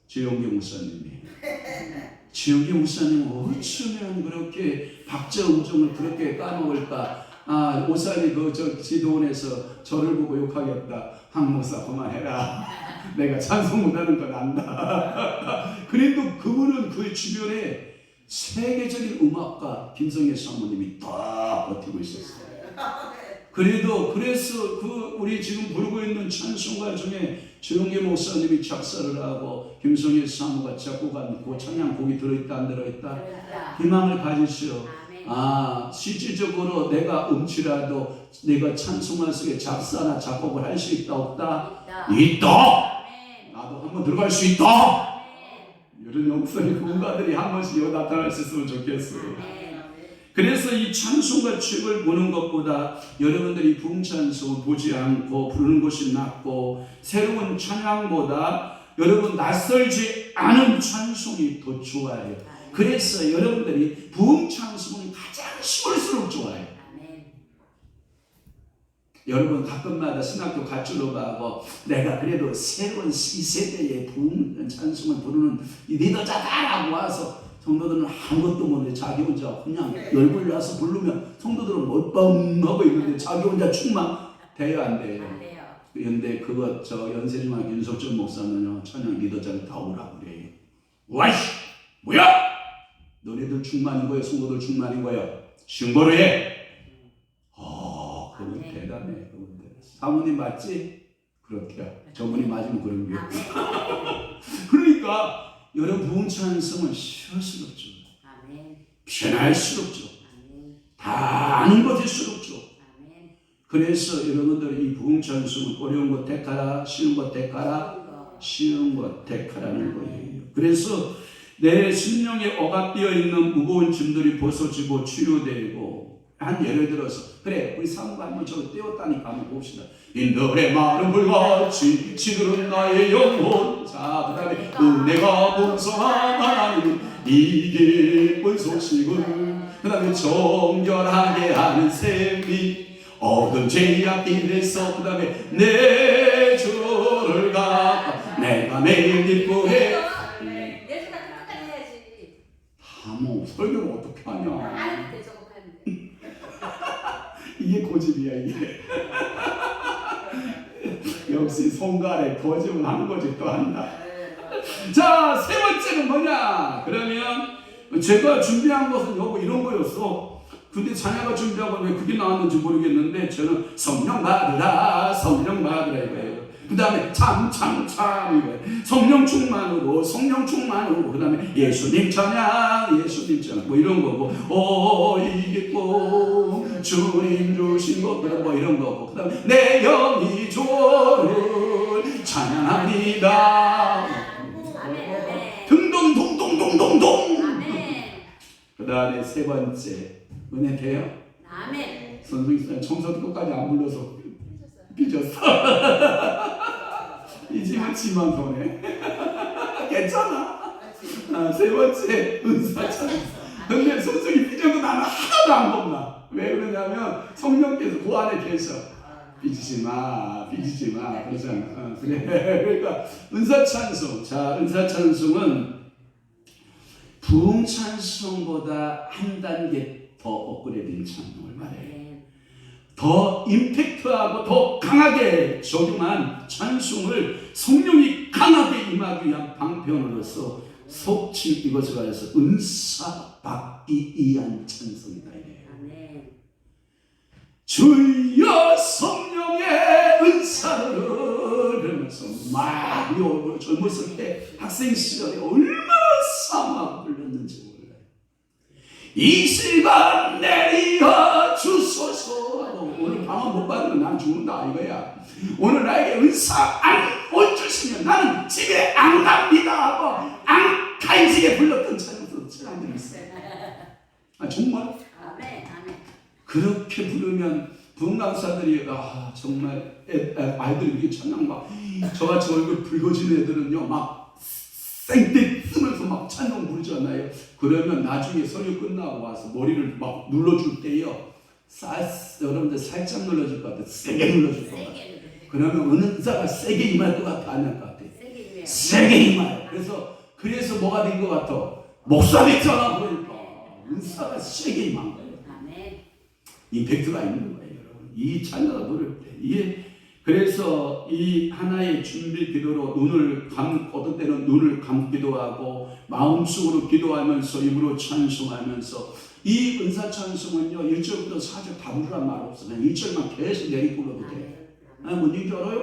주영기 목사님이에요. 주영기 목사님은 어쩌면 그렇게 박자 음정을 그렇게 까먹을까? 오산이 저 지도원에서 저를 보고 욕하겠다. 한 목사 그만해라. 내가 찬송 못하는 건 안다. 그래도 그분은 그 주변에 세계적인 음악가 김성애 사모님이 다 버티고 있었어요. 그래서 우리 지금 부르고 있는 찬송가 중에 조용기 목사님이 작사를 하고 김성애 사모가 작곡한 그 찬양곡이 들어있다 안 들어있다? 희망을 가지시오. 실질적으로 내가 음치라도 내가 찬송가 속에 작사나 작곡을 할 수 있다 없다? 있다. 나도 한번 들어갈 수 있다. 이런 영성의 군가들이 한 번씩 여기 나타날 수 있으면 좋겠어요. 그래서 이 찬송과曲을 보는 것보다 여러분들이 부흥찬송을 보지 않고 부르는 것이 낫고, 새로운 찬양보다 여러분 낯설지 않은 찬송이 더 좋아요. 그래서 여러분들이 부흥찬송은 가장 쉬울수록 좋아요. 여러분 가끔마다 신학교 가주로 가고 내가 그래도 새로운 이 세대의 부흥 찬송을 부르는 이 리더자다라고 와서 성도들은 아무것도 못해. 자기 혼자 그냥 열불 나서 부르면 성도들은 못뻥하고 있는데 자기 혼자 충만돼야 안 돼요. 그런데 그거 저 연세중학 윤석준 목사는요 찬양 리더자를 다 오라고 그래요. 와이씨 뭐야? 너네들 충만인 거예요? 성도들 충만인 거예요? 신고를 해. 그건 대단해. 사모님 맞지? 그렇게요. 저분이 맞으면 그런 게. 그러니까 여러분 부흥 찬송은 쉬울수록죠. 편할수록죠. 다 아는 것일수록죠. 그래서 여러분들 이 부흥 찬송은 어려운 것 택하라, 쉬운 것 택하라, 쉬운 것 택하라는 거예요. 그래서 내 심령에 억압되어 있는 무거운 짐들이 벗어지고 치유되고 한 예를 들어서 그래 우리 사모가 한번 저를 떼었다니까 한번 봅시다. 인들의 마른 불같이 시들은 나의 영혼. 자 그 다음에 은혜가 풍성한 하나님 이 기쁜 소식을 그 다음에 정결하게 하는 셈이 얻은 죄악 길에서 그 다음에 내 주를 가 내가 매일 기뻐해. 뭐 설교를 어떻게 하냐. 이게 고집이야 이게. 역시 송가래 고집은 한 고집도 한다. 자, 세 번째는 뭐냐? 그러면 제가 준비한 것은 요거 이런 거였어. 근데 자녀가 준비한 건 왜 그게 나왔는지 모르겠는데 저는 성령 받으라 성령 받으라 이거예요. 그 다음에 참 이거예요. 성령 충만으로 그 다음에 예수님 찬양 뭐 이런 거고 이게 꼭 주님 주신 것 뭐 이런 거고 그 다음에 내 영이 주를 찬양합니다 등동동동동동동. 그 다음에 세 번째 은혜 돼요? 선생님 청소도 끝까지 안 불러서 삐졌어. 이 집은 지만 손해. 괜찮아. 세 번째 은사 찬송. 근데 선생님 삐져도 나는 하나도 안 겁나. 왜 그러냐면 성령께서 그 안에 계셔. 삐지지 마. 그러잖아. 그래. 그러니까 은사 찬송. 자, 은사 찬송은 부흥 찬송보다 한 단계 더 업그레이드된 찬송을 말해요. 더 임팩트하고 더 강하게 적용한 찬송을 성령이 강하게 임하기 위한 방편으로서 속칭 이것을 가해서 은사 받기 위한 찬송이다. 주여 성령의 은사를 그러면서 막 젊었을 때 학생 시절에 얼마나 사모하고 불렀는지 몰라요. 이 시간 내리어 주소서. 오늘 방언 못 받으면 난 죽는다 이거야. 오늘 나에게 은사 안 얹으시면 나는 집에 안 갑니다 하고 앙칼지게 불렀던 찬양도 안 있어요. 정말 그렇게 부르면 부흥 강사들이 정말 아이들이 찬양 막 저같이 얼굴 붉어진 애들은요 막 생떼 쓰면서 막 찬양 부르잖아요. 그러면 나중에 설교 끝나고 와서 머리를 막 눌러줄 때요 여러분들 살짝 눌러줄 것 같아. 세게 눌러줄 것 같아. 그러면 은사가 세게 임할 것 같아? 안 할 것 같아? 세게 임해요. 그래서 뭐가 된 것 같아? 목사 됐잖아. 그러니까 은사가 세게 임한 거예요. 임팩트가 있는 거예요, 여러분. 이 찬양을 부를 때 그래서 이 하나의 준비 기도로 어떤 때는 눈을 감기도 하고 마음속으로 기도하면서 입으로 찬송하면서 이 은사 찬송은요 1절부터 4절 다 부르란 말 없어. 그냥 1절만 계속 내리불러도 돼. 뭔지 알아요?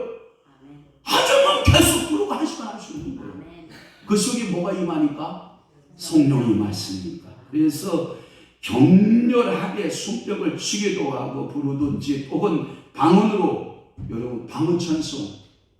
하지만 계속 부르고 하시면 할 수 있는 거예요. 그 속에 뭐가 임하니까? 성령이 임하시니까. 그래서 격렬하게 숨벽을 치기도 하고 부르든지 혹은 방언으로 여러분 방언 찬송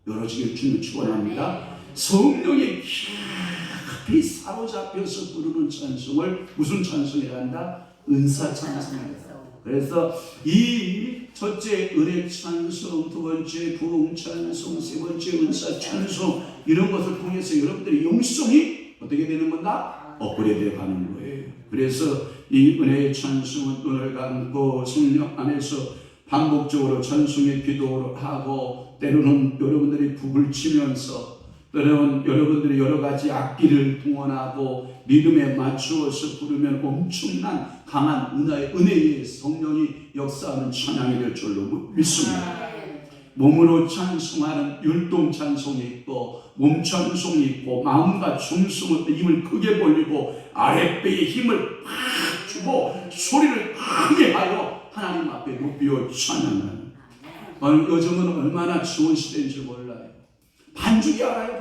열어지길 주님 축원합니다. 성령의 깊이 사로잡혀서 부르는 찬송을 무슨 찬송이라 한다? 은사 찬송이다. 그래서 이 첫째 은혜 찬송, 두 번째 부흥 찬송, 세 번째 은사 찬송 이런 것을 통해서 여러분들의 영성이 어떻게 되는 건가? 업그레이드 가는 거예요. 그래서 이 은혜의 찬송은 눈을 감고 성령 안에서 반복적으로 찬송의 기도를 하고 때로는 여러분들이 북을 치면서 때로는 여러분들이 여러 가지 악기를 동원하고 믿음에 맞추어서 부르면 엄청난 강한 은혜의 성령이 역사하는 찬양이 될 줄로 믿습니다. 몸으로 찬송하는 율동 찬송이 있고 몸 찬송이 있고 마음과 중심을 힘을 크게 벌리고 아랫배에 힘을 팍 주고 소리를 크게 하여 하나님 앞에 높여 찬양하는, 요즘은 얼마나 좋은 시대인지 몰라요. 반죽이 알아요?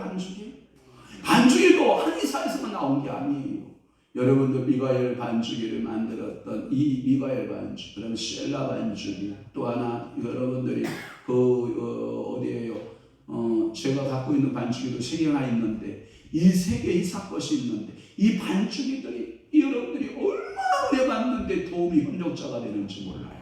반죽이도 한의사에서만 나온 게 아니에요. 여러분도 미과엘 반죽이를 만들었던 이 미과엘 반죽, 그다음에 셀라 반죽이, 또 하나 여러분들이 어디에요? 제가 갖고 있는 반죽이도 3개나 있는데 이 3개의 사것이 있는데 이 반죽이들이 여러분들이 얼마나 오래 봤는데 도움이 협력자가 되는지 몰라요.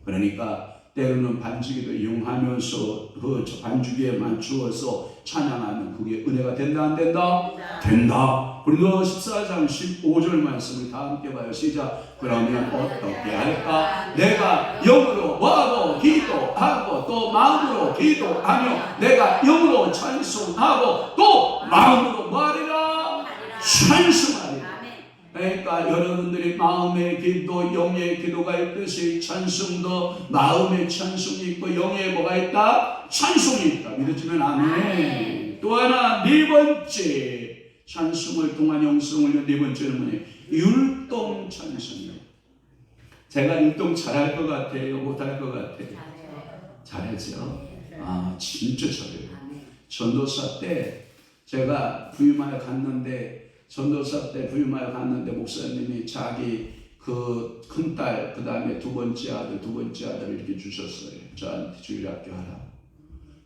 그러니까 때로는 반죽이도 이용하면서 그 반죽에 맞추어서 찬양하는 그게 은혜가 된다 안 된다? 된다. 우리도 14장 15절 말씀을 다 함께 봐요. 시작. 그러면 어떻게 할까? 내가 영으로 뭐하고 기도하고 또 마음으로 기도하며 내가 영으로 찬송하고 또 마음으로 뭐하리라? 찬송하리라. 그러니까 여러분들이 마음의 기도, 영의 기도가 있듯이 찬송도 마음의 찬송이 있고 영의 뭐가 있다? 찬송이 있다. 믿어지면 아멘. 또 하나 4번째 찬송을 통한 영성을 4번째는 뭐예요? 율동 찬송이에요. 제가 율동 잘할 것 같아요? 못할 것 같아요? 잘하죠? 아, 진짜 잘해요. 전도사 때 제가 부임하여 갔는데 목사님이 자기 그 큰딸, 그 다음에 두 번째 아들 이렇게 주셨어요. 저한테 주일학교 하라고.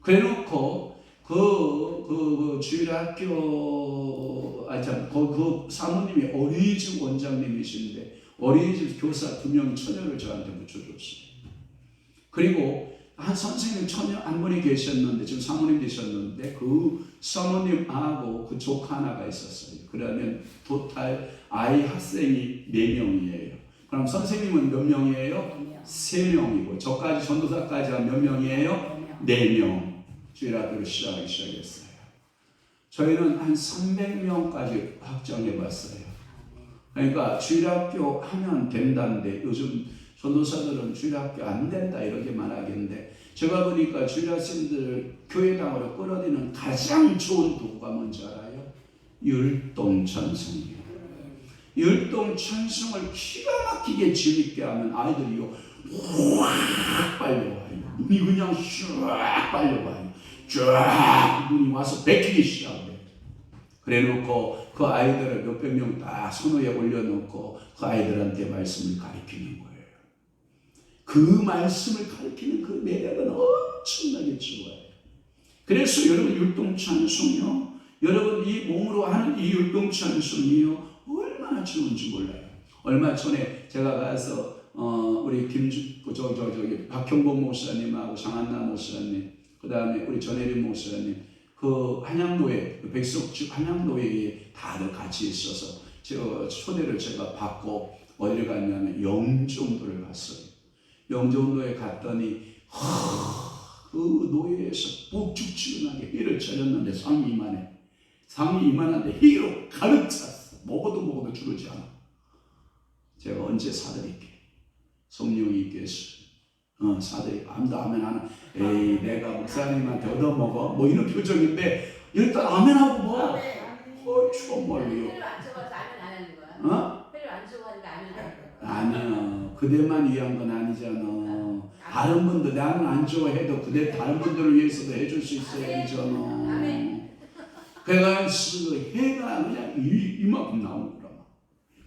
그래 놓고 그 주일학교, 그 사모님이 어린이집 원장님이신데 어린이집 교사 2명 처녀를 저한테 붙여줬어요. 그리고 한 선생님 처녀 한 분이 계셨는데, 지금 사모님 되셨는데, 그 사모님하고 그 조카 하나가 있었어요. 그러면 토탈 아이 학생이 4명이에요. 그럼 선생님은 몇 명이에요? 3명이고, 저까지 전도사까지 한 몇 명이에요? 4명. 주일학교를 시작했어요. 저희는 한 300명까지 확정해봤어요. 그러니까 주일학교 하면 된다는데 요즘 전도사들은 주일학교 안 된다 이렇게 말하겠는데, 제가 보니까 주일학생들을 교회당으로 끌어들이는 가장 좋은 도구가 뭔지 알아요? 율동찬송이에요. 율동찬송을 기가 막히게 재밌게 하면 아이들이요 확 빨려와요. 눈이 그냥 쫙 빨려와요. 쫙 눈이 와서 베끼기 시작해요. 그래놓고 그 아이들을 몇백 명 딱 선호에 올려놓고 그 아이들한테 말씀을 가르치는 거예요. 그 말씀을 가르치는 그 매력은 엄청나게 좋아요. 그래서 여러분 율동찬송이요, 여러분 이 몸으로 하는 이 율동찬송이요 얼마나 좋은지 몰라요. 얼마 전에 제가 가서 우리 박형복 목사님하고 장한나 목사님, 그 다음에 우리 전혜림 목사님, 그 한양노회, 그 백석집 한양노회에 다들 같이 있어서 초대를 제가 받고 어디를 갔냐면 영종도를 갔어요. 영종도에 갔더니 그 노예에서 북죽지근하게 해를 차렸는데 상이 이만한데 해로 가득 찼어. 먹어도 주르지 않아. 제가 언제 사드릴게? 성령님께서 사드릴게. 아무도 아멘 하나. 에이, 내가 목사님한테 얻어먹어? 뭐 이런 표정인데 일단 아멘하고 뭐. 정말요. 회를 안 적어서 아멘 안 하는 거야? 회를 안 적어니까 아멘 안 하는 거야? 아니야. 그대만 위한 건 아니잖아. 다른 분들 나는 안 좋아해도 그대 다른 분들을 위해서도 해줄 수 있어야 되잖아. 그래서 해가 그냥 이만큼 나오는 거야.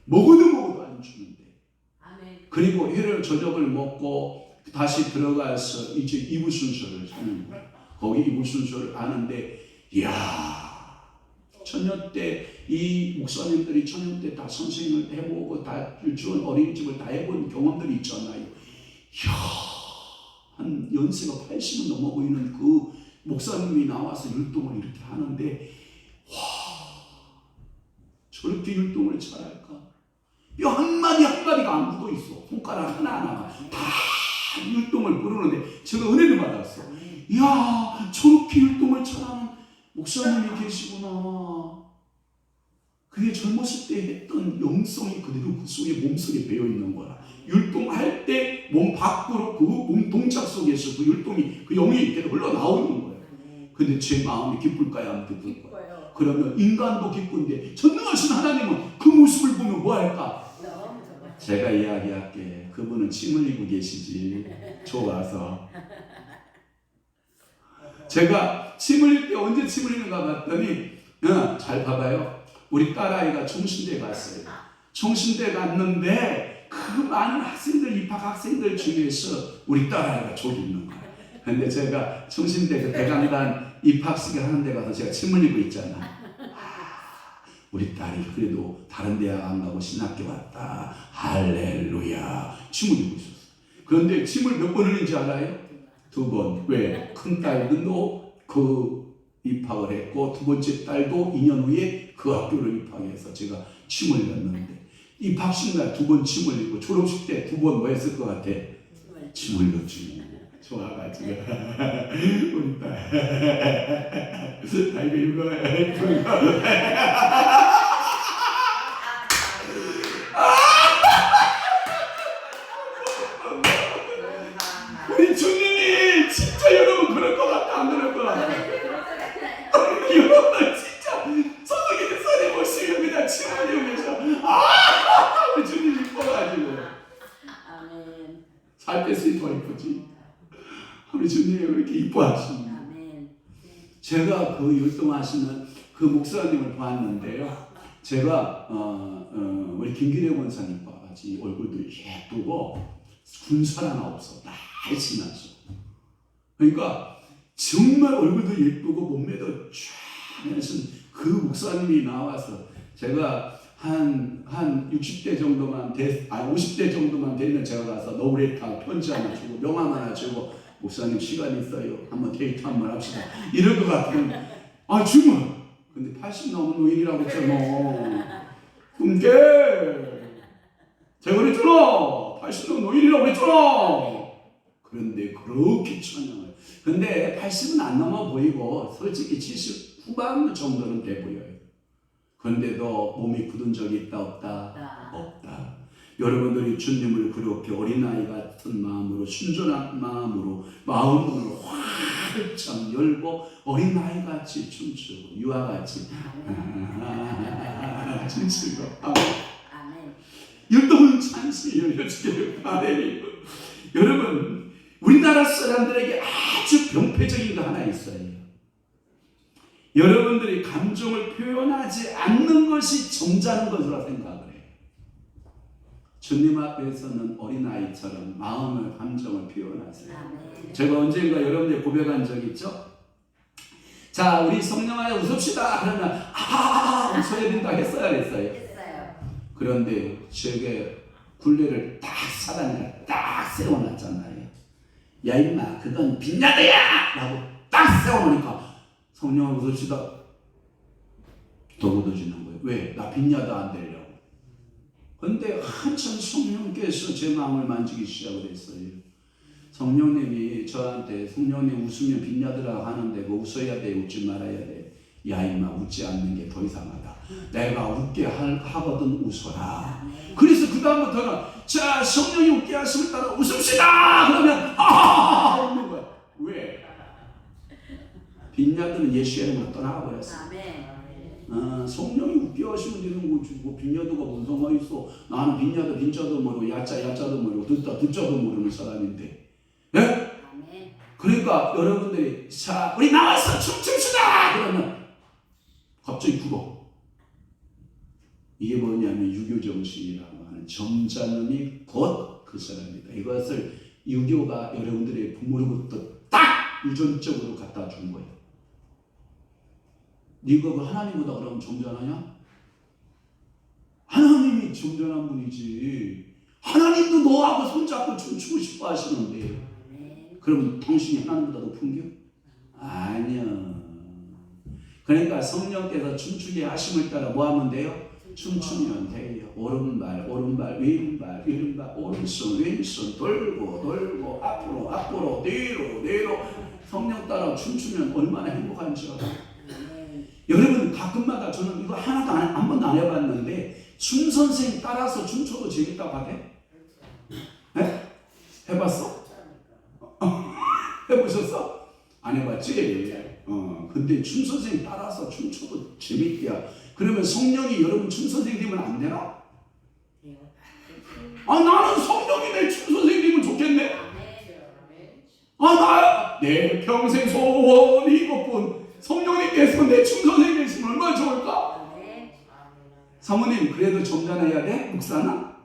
먹어도 안 주는데. 그리고 회를 저녁을 먹고 다시 들어가서 이제 이부 순서를 하는 거야. 거기 이부 순서를 하는데, 이야. 처녀 때 이 목사님들이 처녀 때 다 선생님을 해보고 다 유치원 어린이집을 다 해본 경험들이 있잖아요. 이야, 한 연세가 80은 넘어 보이는 그 목사님이 나와서 율동을 이렇게 하는데, 와, 저렇게 율동을 잘할까? 이 한마디가 안 묻어 있어. 손가락 하나하나가 다 율동을 부르는데 제가 은혜를 받았어. 이야, 저렇게 율동을 잘하는 목사님이 계시구나. 그게 젊었을 때 했던 영성이 그대로 그 속에 몸속에 배어 있는 거야. 율동할 때 몸 밖으로 그 몸 동작 속에서 그 율동이 그 영이 이렇게 흘러나오는 거야. 근데 제 마음이 기쁠까요? 안 기쁠까요? 그러면 인간도 기쁜데 전능하신 하나님은 그 모습을 보면 뭐 할까? 제가 이야기할게. 그분은 침 흘리고 계시지. 좋아서. 제가 침 흘릴 때 언제 침 흘리는가 봤더니 잘 봐봐요. 우리 딸아이가 총신대 갔어요. 총신대 갔는데 그 많은 학생들, 입학 학생들 중에서 우리 딸아이가 저기 있는 거예요. 근데 제가 총신대 그 대강단 입학식을 하는 데 가서 제가 침 흘리고 있잖아. 우리 딸이 그래도 다른 대학 안 가고 신학교 왔다. 할렐루야. 침 흘리고 있었어. 그런데 침을 몇 번 흘린지 알아요? 2번. 왜? 큰 딸도 그 입학을 했고 두 번째 딸도 2년 후에 그 학교를 입학해서 제가 침을 흘렸는데 입학식 날 2번 침 흘리고 졸업식 때 2번 뭐 했을 것 같아? 침 흘렸지. 좋아가지고 우리 딸 아이고 이거 우리 주님이 진짜 여러분 그럴 것 같아 안 그럴 것 같아? 여러분 진짜 소독이 소리 보시면 그냥 침 흘리면서 우리 주님 이뻐가지고 살 뺐으니 더 이쁘지. 우리 주님이 왜 이렇게 이뻐하시냐. 제가 그 율동하시는 그 목사님을 봤는데요. 제가 우리 김기래 권사님 봐가지 얼굴도 예쁘고 군살 하나 없어. 날씬하죠. 그러니까 정말 얼굴도 예쁘고 몸매도 쫙 하신 그 목사님이 나와서 제가 한 60대 정도만 50대 정도만 되면 제가 가서 너우레타 편지 하나 주고 명함 하나 주고 목사님 시간 있어요? 한번 데이트 한번 합시다. 이럴 것 같으면 정말 근데 80 넘은 노인이라고 했잖아. 꿈깨 제가 그랬잖아. 80 넘은 노인이라고 그랬잖아. 그런데 그렇게 찬양을. 근데 80은 안 넘어 보이고 솔직히 70 후반 정도는 돼 보여요. 그런데도 몸이 굳은 적이 있다 없다? 없다. 여러분들이 주님을 그렇게 어린아이 같은 마음으로 순전한 마음으로 마음을 활짝 열고 어린아이같이 춤추고 유아같이 춤추고 율동은 찬송이 열려주기를 바라니. 여러분 우리나라 사람들에게 아주 병폐적인 거 하나 있어요. 여러분들이 감정을 표현하지 않는 것이 점잖은 것으로 생각을 해요. 주님 앞에서는 어린아이처럼 마음을 감정을 표현하세요. 제가 언젠가 여러분들 고백한 적 있죠? 자 우리 성령아 웃읍시다 그러면 웃어야 된다 했어야 했어요. 그런데 제게 굴레를 딱 사단이가 딱 세워놨잖아요. 야 임마 그건 빈야대야 라고 딱 세워놓으니까 성령아 웃읍시다 더 굳어지는 거예요. 왜? 나 빈야도 안 되려고. 근데 한참 성령께서 제 마음을 만지기 시작을 했어요. 성령님이 저한테 성령님 웃으면 빈야더라 하는데 뭐 웃어야 돼 웃지 말아야 돼. 야 임마 웃지 않는 게 더 이상하다. 내가 웃게 하거든 웃어라. 그래서 그 다음부터는 자 성령이 웃게 하심을 따라 웃읍시다 그러면 웃는 거야. 왜? 빈야들은 예수 이름으로 떠나가 버렸어. 성령이 웃게 하시면 되는 거지. 뭐 빈야도가 뭔 상관 있어. 나는 빈야도 빈자도 모르고 야자도 모르고 듣자도 모르는 사람인데. 예? 그러니까 여러분들이 자 우리 나와서 춤춥시다 그러면 갑자기 굴어. 이게 뭐냐면 유교 정신이라고 하는 점잖음이 곧 그 사람이다. 이것을 유교가 여러분들의 부모로부터 딱 유전적으로 갖다 준 거예요. 네가 그 하나님보다 그러면 점잖하냐? 하나님이 점잖은 분이지. 하나님도 너하고 손잡고 춤추고 싶어 하시는데 그러면 당신이 하나님보다 높은 게? 아니야. 그러니까 성령께서 춤추게 하심을 따라 뭐 하면 돼요? 춤추면 돼요. 오른발 왼발 오른손 왼손 돌고 앞으로 뒤로 성령 따라 춤추면 얼마나 행복한지 알아? 여러분 가끔마다 저는 이거 하나도 한 번도 안 해봤는데 춤 선생 따라서 춤춰도 재밌다고 하대? 네? 해봤어? 해보셨어? 안 해봤지? 근데 춤 선생 따라서 춤춰도 재밌대야. 그러면 성령이 여러분 춤 선생 되면 안 되나? 나는 성령이 내 춤 선생 되면 좋겠네. 내 평생 소원이 이것뿐. 성령님께서 내 춤 선생 되시면 얼마나 좋을까? 사모님 그래도 점잖아야 돼? 목사나?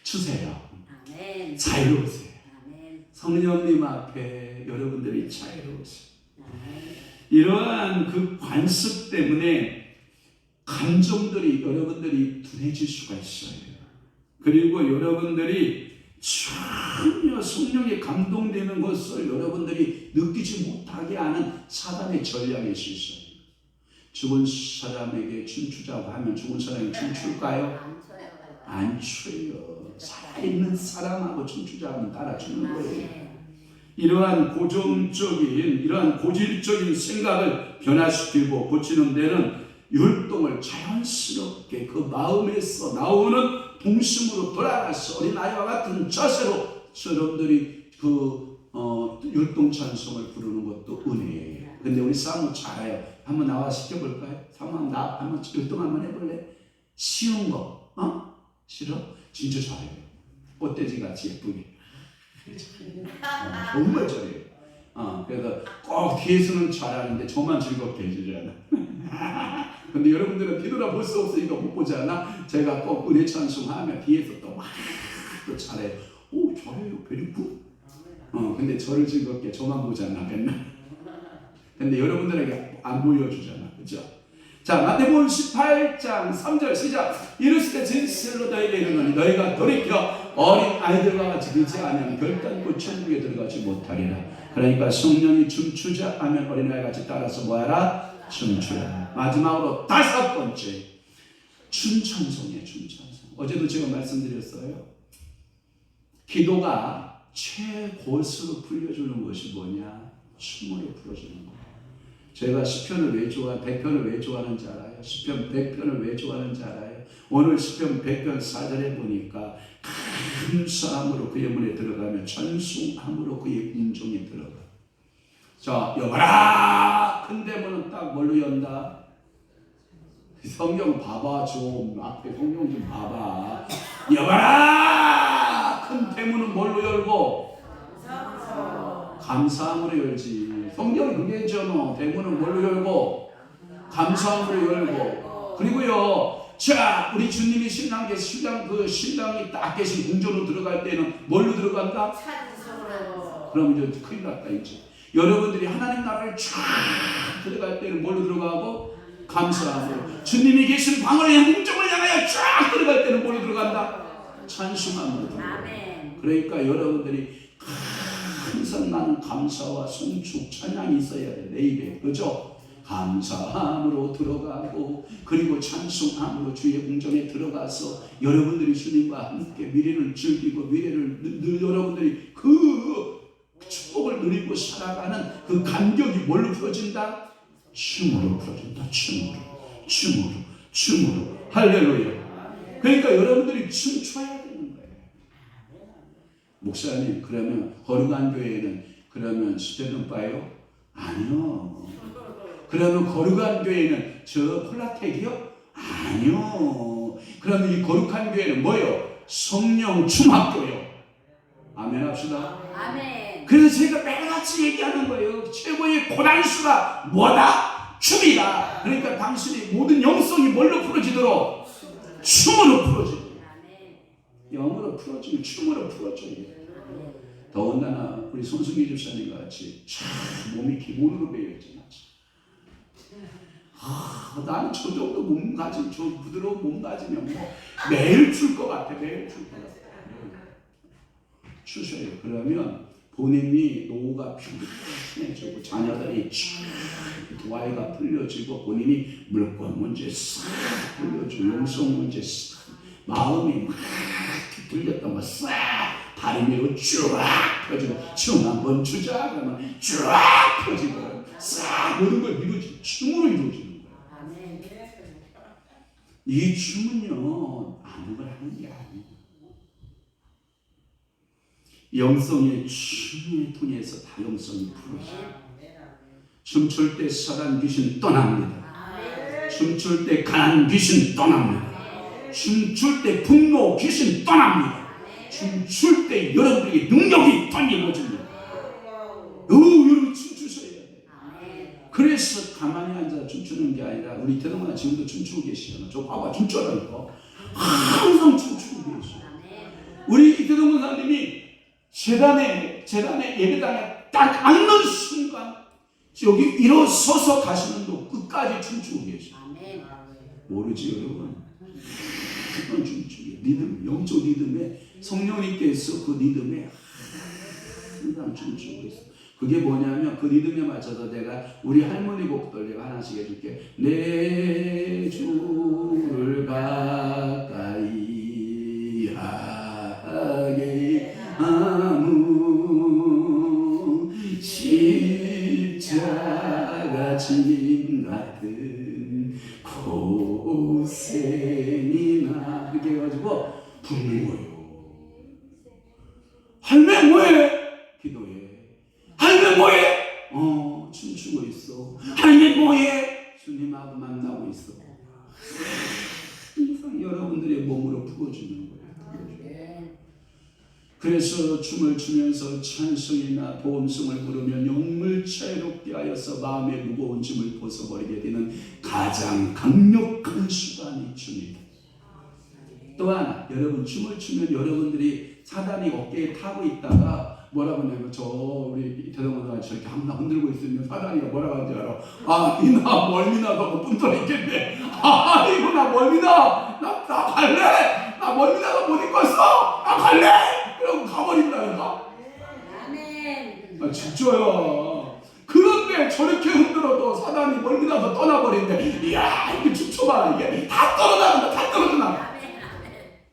추세요. 자유로우세요. 성령님 앞에 여러분들이 자유로우세요. 이러한 그 관습 때문에 감정들이 여러분들이 둔해질 수가 있어요. 그리고 여러분들이 전혀 성령에 감동되는 것을 여러분들이 느끼지 못하게 하는 사단의 전략일 수 있어요. 죽은 사람에게 춤추자고 하면 죽은 사람이 춤출까요? 안 춰요. 살아있는 사람하고 춤추자 하면 따라주는 거예요. 이러한 고정적인, 이러한 고질적인 생각을 변화시키고 고치는 데는 율동을 자연스럽게 그 마음에서 나오는 동심으로 돌아가서 어린아이와 같은 자세로 여러분들이 율동 찬송을 부르는 것도 은혜예요. 근데 우리 사모 잘해요. 한번 나와 시켜볼까요? 사모 한번 율동 한번 해볼래? 쉬운 거, 싫어? 진짜 잘해요. 꽃돼지 같이 예쁘게. 정말 잘해요. 그래서 꼭 뒤에서는 잘하는데 저만 즐겁게 해주잖아. 근데 여러분들은 뒤돌아볼 수 없으니까 못 보잖아. 제가 꼭 은혜 찬송하면 뒤에서 또 잘해요. 오, 잘해요. 베리굿. 근데 저를 즐겁게 저만 보잖아 맨날. 근데 여러분들에게 안 보여주잖아. 그죠? 자, 마태복음 18장 3절 시작. 이르실 때 진실로 너희에게 이르노니 너희가 돌이켜 어린 아이들과 같이 되지 않으면 결단코 천국에 들어가지 못하리라. 그러니까 성령이 춤추자 하면 어린아이 같이 따라서 뭐하라? 춤추라. 마지막으로 5번째, 춤찬송이에요. 춤찬송. 어제도 제가 말씀드렸어요. 기도가 최고수로 풀려주는 것이 뭐냐? 춤으로 풀어주는 거예요. 제가 시편을 왜 좋아, 100편을 왜 좋아하는지 알아요? 시편 100편을 왜 좋아하는지 알아요? 오늘 시편 100편 4절에 보니까 감사함으로 그의 문에 들어가며 찬송함으로 그의 궁정에 들어가. 자, 여봐라! 큰 대문은 딱 뭘로 연다? 성경 봐봐 좀. 앞에 성경 좀 봐봐. 여봐라! 큰 대문은 뭘로 열고? 감사함으로 열지. 성경이 그게 있잖아. 대문은 뭘로 열고? 감사함으로 열고. 그리고요, 자, 우리 주님이 신랑이 딱 계신 궁전으로 들어갈 때는 뭘로 들어간다? 찬송으로. 그럼 이제 큰일 났다 이제. 여러분들이 하나님 나라를 쫙 들어갈 때는 뭘로 들어가고? 감사함으로. 주님이 계신 방을 향해 궁정을 향하여 쫙 들어갈 때는 뭘로 들어간다? 찬송함으로 들어간다. 그러니까 여러분들이 항상 나는 감사와 송축 찬양이 있어야 돼. 내 입에. 그죠? 감사함으로 들어가고 그리고 찬송함으로 주의 궁전에 들어가서 여러분들이 주님과 함께 미래를 즐기고 미래를 여러분들이 그 축복을 누리고 살아가는 그 감격이 뭘로 풀어진다? 춤으로 풀어진다. 춤으로. 할렐루야. 그러니까 여러분들이 춤춰야 되는 거예요. 목사님, 그러면 거룩한 교회는 그러면 스테든 바요? 아니요. 그러면 거룩한 교회는 저 콜라텍이요? 아니요. 그러면 이 거룩한 교회는 뭐요? 성령 춤학교요. 아멘 합시다. 아멘. 그래서 제가 매일같이 얘기하는 거예요. 최고의 고단수가 뭐다? 춤이다. 그러니까 당신의 모든 영성이 뭘로 풀어지도록? 춤으로 풀어지도록. 영으로 풀어지고 춤으로 풀어져요. 더군다나 우리 손승기 집사님 같이 참 몸이 기본으로 배어있잖아. 나는 저 정도 몸가짐, 저 부드러운 몸가짐이면 뭐 매일 출 것 같아. 매일 출 것 같아. 추셔요. 그러면 본인이 노후가 평온해지고 자녀들이 와이가 풀려지고 본인이 물권 문제 싹 풀려지고 용성 문제 싹 마음이 막 불렸던 거 싹 다리 위로 쫙 펴지고 춤 한번 추자 그러면 쫙 펴지고 싹 모든 걸 이루어지는 춤으로 이루어지는 거예요. 아멘. 이 춤은요 아무거나 하는 게 아니에요. 영성의 춤을 통해서 다영성이 풀어져요. 춤출 때 사단 귀신 떠납니다. 춤출 때 가난 귀신 떠납니다. 춤출 때 분노 귀신 떠납니다. 춤출 때 여러분들에게 능력이 던져집니다. 여러분 춤추셔야 돼요. 그래서 가만히 앉아 춤추는 게 아니라 우리 대동아 지금도 춤추고 계시잖아. 저 봐봐 춤춰라니까. 항상 춤추고 계시죠. 우리 이태동 권사님이 재단에 예배당에 딱 앉는 순간 여기 일어서서 가시는 도 끝까지 춤추고 계셔. 모르지 여러분? 그런 춤추기 리듬, 영적 리듬에 성령님께서 그 리듬에 항상 춤추고 있어. 그게 뭐냐면 그 리듬에 맞춰서 내가 우리 할머니 곡들 내가 하나씩 해줄게. 내 주를 가까이 하게 아무 십자가 짐 같은 고생이나 이렇게 해가지고 부르는 거예요. 할매 뭐해? 기도해. 할매 뭐해? 춤추고 있어. 할매 뭐해? 주님하고 만나고 있어. 항상 여러분들의 몸으로 풀어주는 거예요. 그래서 춤을 추면서 찬송이나 보험송을 부르면 영을 자유롭게 하여서 마음의 무거운 짐을 벗어버리게 되는 가장 강력한 수단이 춤이다. 또 하나, 여러분 춤을 추면 여러분들이 사단이 어깨에 타고 있다가 뭐라고 하냐면 저 우리 대동원가 저렇게 한나 흔들고 있으면 사단이가 뭐라고 하는지 알아? 아 이나 멀미나서 못 분들어 있겠네. 아 이거 나 멀미나. 나 갈래. 나 멀미나서 못 있겠어. 나 갈래. 그러고 가버린다니까. 아 진짜야. 그런데 저렇게 흔들어도 사단이 멀미나서 떠나버린대. 이야 이게 춤춰봐라. 이게 다 떨어나간다. 다 떨어져나가.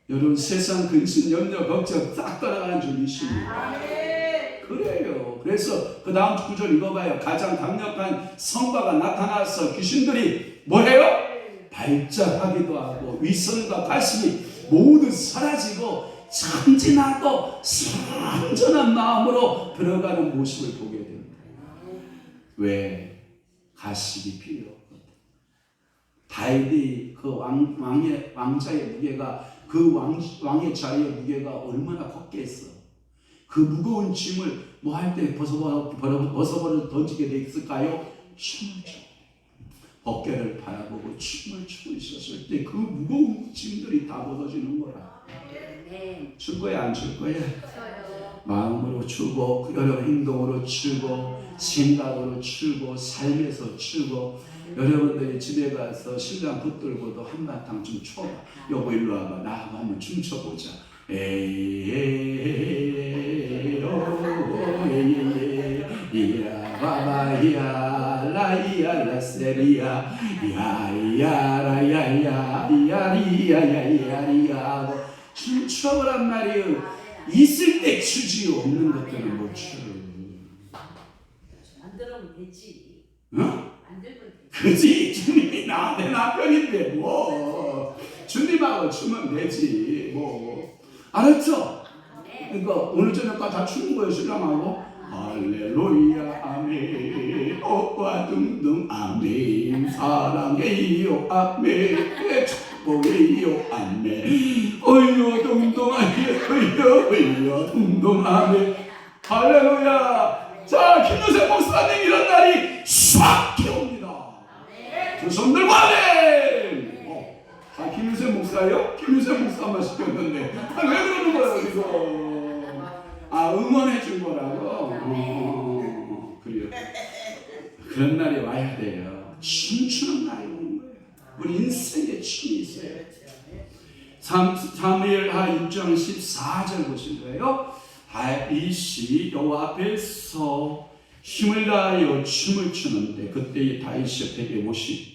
여러분 세상 근심 염려 걱정 싹 떠나가는 줄 믿습니다. 그래요. 그래서 그 다음 구절 읽어봐요. 가장 강력한 성과가 나타나서 귀신들이 뭐해요? 발작하기도 하고 위선과 가슴이 모두 사라지고 참진하고 선전한 마음으로 들어가는 모습을 보게 됩니다. 왜? 가식이 필요 없거든. 다윗이 그 왕자의 무게가 그 왕의 자리의 무게가 얼마나 컸겠어. 그 무거운 짐을 뭐 할 때 벗어버려 던지게 돼 있을까요? 춤을 춰. 어깨를 바라보고 춤을 추고 있었을 때 그 무거운 짐들이 다 벗어지는 거라. 출 거야 안 출 거야? 마음으로 추고 여러 행동으로 추고 생각으로 추고 삶에서 추고 여러분들이 집에 가서 신랑 붙들고도 한바탕 좀 춰봐. 여보 일로 와봐. 나하고 한번 춤춰보자. 이야 바바이야 라이야 라세리야 야야라야야 야리야야야리야 춤춰보란 말이에요. 있을 때 추지 없는 것들은 못 추. 안 들으면 되지. 응? 안 들으면 되지. 그지? 주님이 내 남편인데 뭐 주님하고 추면 되지 뭐. 알았죠? 그러니까 오늘 저녁까지 다 추는 거예요. 신랑하고 할렐루야 아멘 오빠 둥둥 아멘 사랑해요 아멘 축복해요 아멘 어이요 둥둥 어이요 둥둥 아멘 할렐루야. 자 김유세 목사님 이런 날이 싹 옵니다. 두 손 들고 아멘. 김유세 목사요? 김유세 목사만 시켰는데 왜 그러는 거야 이거? 응원해 준 거라고? 그래요. 그런 날이 와야 돼요. 춤추는 날이 오는 거예요. 우리 인생에 춤이 있어요. 사무엘하 6장 14절 보신 거예요. 다윗이 여호와 앞에서 힘을 다하여 춤을 추는데 그때 다윗이 베개 옷이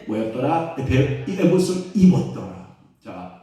뭐였더라? 에봇을 입었더라. 자,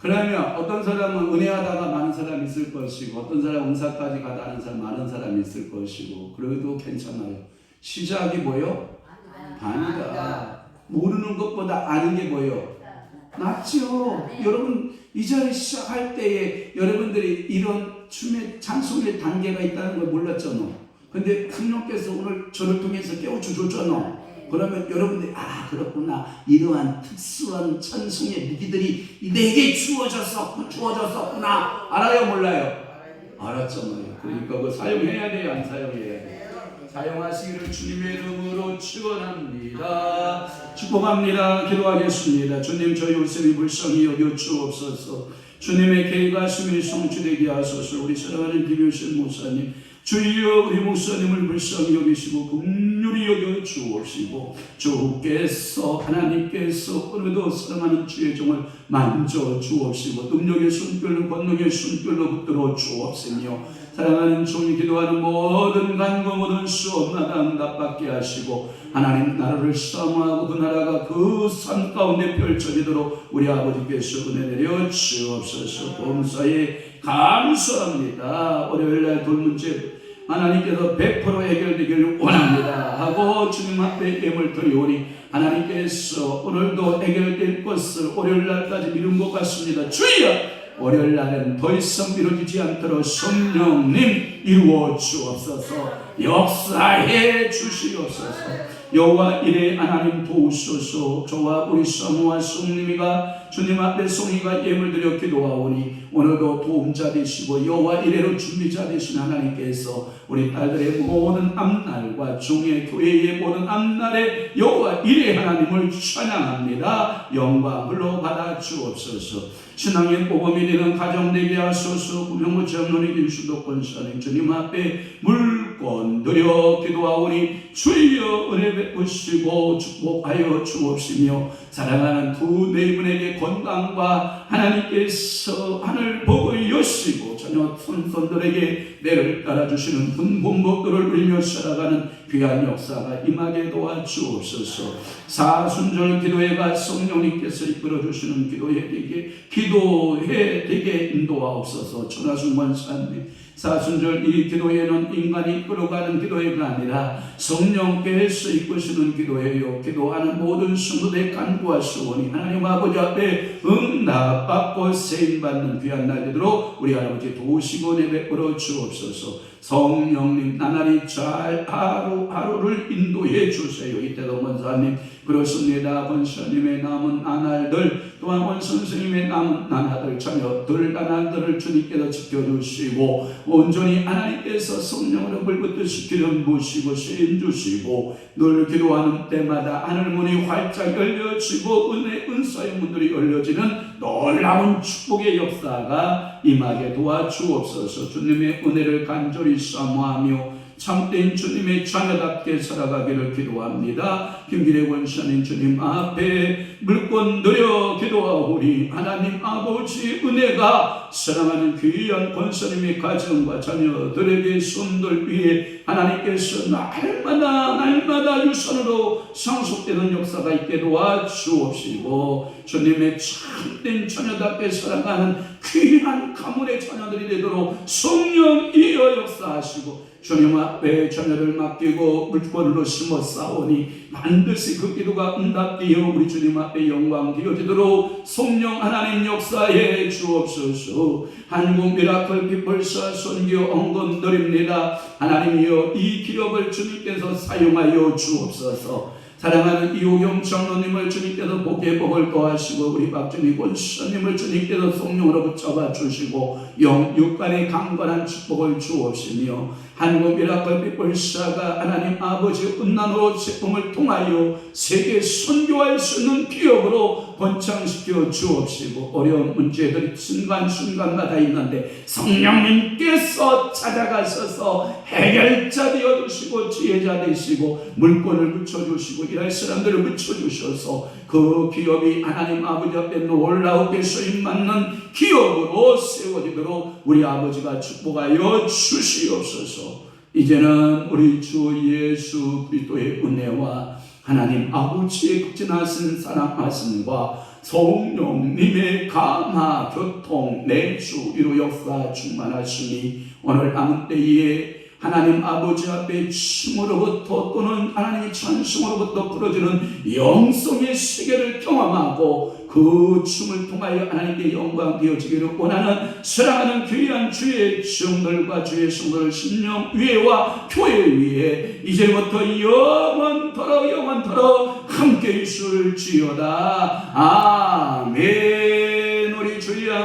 그러면 어떤 사람은 은혜하다가 많은 사람이 있을 것이고 어떤 사람은 은사까지 가다 하는 사람 많은 사람이 있을 것이고 그래도 괜찮아요. 시작이 뭐요? 아니다. 모르는 것보다 아는 게 뭐요? 낫죠. 여러분 이 자리 시작할 때에 여러분들이 이런 춤의 찬송의 단계가 있다는 걸 몰랐잖아. 근데 성령께서 오늘 저를 통해서 깨워주셨잖아. 그러면 여러분들이 아 그렇구나, 이러한 특수한 찬송의 무기들이 내게 주어졌었구나. 알아요 몰라요? 알았잖아요. 그러니까 그거 사용해야 돼요 안 사용해야 돼요? 사용하시기를 주님의 이름으로 축원합니다. 축복합니다. 기도하겠습니다. 주님 저희 웃음이 불쌍히 여겨 주옵소서. 주님의 계획과 수명이 성취되게 하소서. 우리 사랑하는 김효신 목사님 주여 우리 목사님을 불쌍히 여기시고 긍휼히 여겨 주옵시고 주께서 하나님께서 오늘도 사랑하는 주의 종을 만져 주옵시고 능력의 손길로 권능의 손길로 붙들어 주옵시며 사랑하는 종이 기도하는 모든 간구 모든 수업마다 응답받게 하시고 하나님 나라를 사모하고 그 나라가 그 산 가운데 펼쳐지도록 우리 아버지께서 은혜 내려 주옵소서. 범사에 감사합니다. 월요일날 돌문제 하나님께서 100% 해결되기를 원합니다 하고 주님 앞에 예물 드리오니 하나님께서 오늘도 해결될 것을 월요일날까지 미룬 것 같습니다. 주여 월요일날은 더 이상 미뤄지지 않도록 성령님 이루어 주옵소서. 역사해 주시옵소서. 여호와 이레 하나님 도우소서. 저와 우리 사모와 성님이가 주님 앞에 송이가 예물 드려 기도하오니 오늘도 도움자 되시고 여호와 이레로 준비자 되신 하나님께서 우리 딸들의 모든 앞날과 종의 교회의 모든 앞날에 여호와 이레 하나님을 찬양합니다. 영광 흘러받아 주옵소서. 신앙의 모범이 되는 가정 되게 하소서. 구명호 장로님 김수도권 사님 주님 앞에 물건 드려 기도하오니 주여 은혜 베푸시고 축복하여 주옵시며 사랑하는 두 네 분에게 건강과 하나님께서 하늘 복을 여시고 자녀 손손들에게 내를 따라주시는 분봉복들을 누리며 살아가는 귀한 역사가 임하게 도와주옵소서. 사순절 기도회가 성령님께서 이끌어주시는 기도회 되게 인도하옵소서. 천하순 원사님 사순절 이 기도회는 인간이 이끌어가는 기도회가 아니라 성령께서 이끄시는 기도회요. 기도하는 모든 성도의 간구와 소원이 하나님 아버지 앞에 응답받고 세임받는 귀한 날 되도록 우리 할아버지 도우시고 내베풀어 주옵소서. 성령님 나날이 잘 하루하루를 인도해 주세요. 이때도 원사님 그렇습니다. 원사님의 남은 나날들 또한 원선생님의 남은 나날들 자녀들 나날들을 주님께서 지켜주시고 온전히 하나님께서 성령으로 불붙듯이 기름 부으시고 시인 주시고 늘 기도하는 때마다 하늘문이 활짝 열려지고 은사의 문들이 열려지는 놀라운 축복의 역사가 임하게 도와주옵소서. 주님의 은혜를 간절히 사모하며 참된 주님의 자녀답게 살아가기를 기도합니다. 김기래 권사님 주님 앞에 물건 드려 기도하오니 하나님 아버지 은혜가 사랑하는 귀한 권사님의 가정과 자녀들에게 손들 위에 하나님께서 날마다 유산으로 상속되는 역사가 있게 도와주옵시고 주님의 참된 자녀답게 살아가는 귀한 가문의 자녀들이 되도록 성령이여 역사하시고 주님 앞에 자녀를 맡기고 물건으로 심어 싸우니 반드시 그 기도가 응답되어 우리 주님 앞에 영광 되어지도록 성령 하나님 역사해 주옵소서. 한국 미라클 피플사 선교 헌금 드립니다. 하나님이여 이 기업을 주님께서 사용하여 주옵소서. 사랑하는 이호경 장로님을 주님께서 복의 복을 더하시고 우리 박준희 권사님을 주님께서 성령으로 붙잡아 주시고 육간의 강건한 축복을 주옵시며 한국 미라클 피플사가 하나님 아버지 은난으로 제품을 통하여 세계 선교할 수 있는 기업으로 번창시켜 주옵시고 어려운 문제들이 순간순간마다 있는데 성령님께서 찾아가셔서 해결자 되어주시고 지혜자 되시고 물건을 붙여주시고 일할 사람들을 붙여주셔서 그 기업이 하나님 아버지 앞에 놀라우게 쓰임받는 기업으로 세워지도록 우리 아버지가 축복하여 주시옵소서. 이제는 우리 주 예수 그리스도의 은혜와 하나님 아버지의 극진하신 사랑하심과 성령님의 감화, 교통, 내주, 이루 역사 충만하시니 오늘 남은 때에 하나님 아버지 앞에 춤으로부터 또는 하나님의 찬송으로부터 부러지는 영성의 세계를 경험하고 그 춤을 통하여 하나님께 영광 되어지기를 원하는 사랑하는 귀한 주의 종들과 주의 성도들 심령 위에와 교회 위에 이제부터 영원토록 함께 있을지어다. 아멘. 우리 주여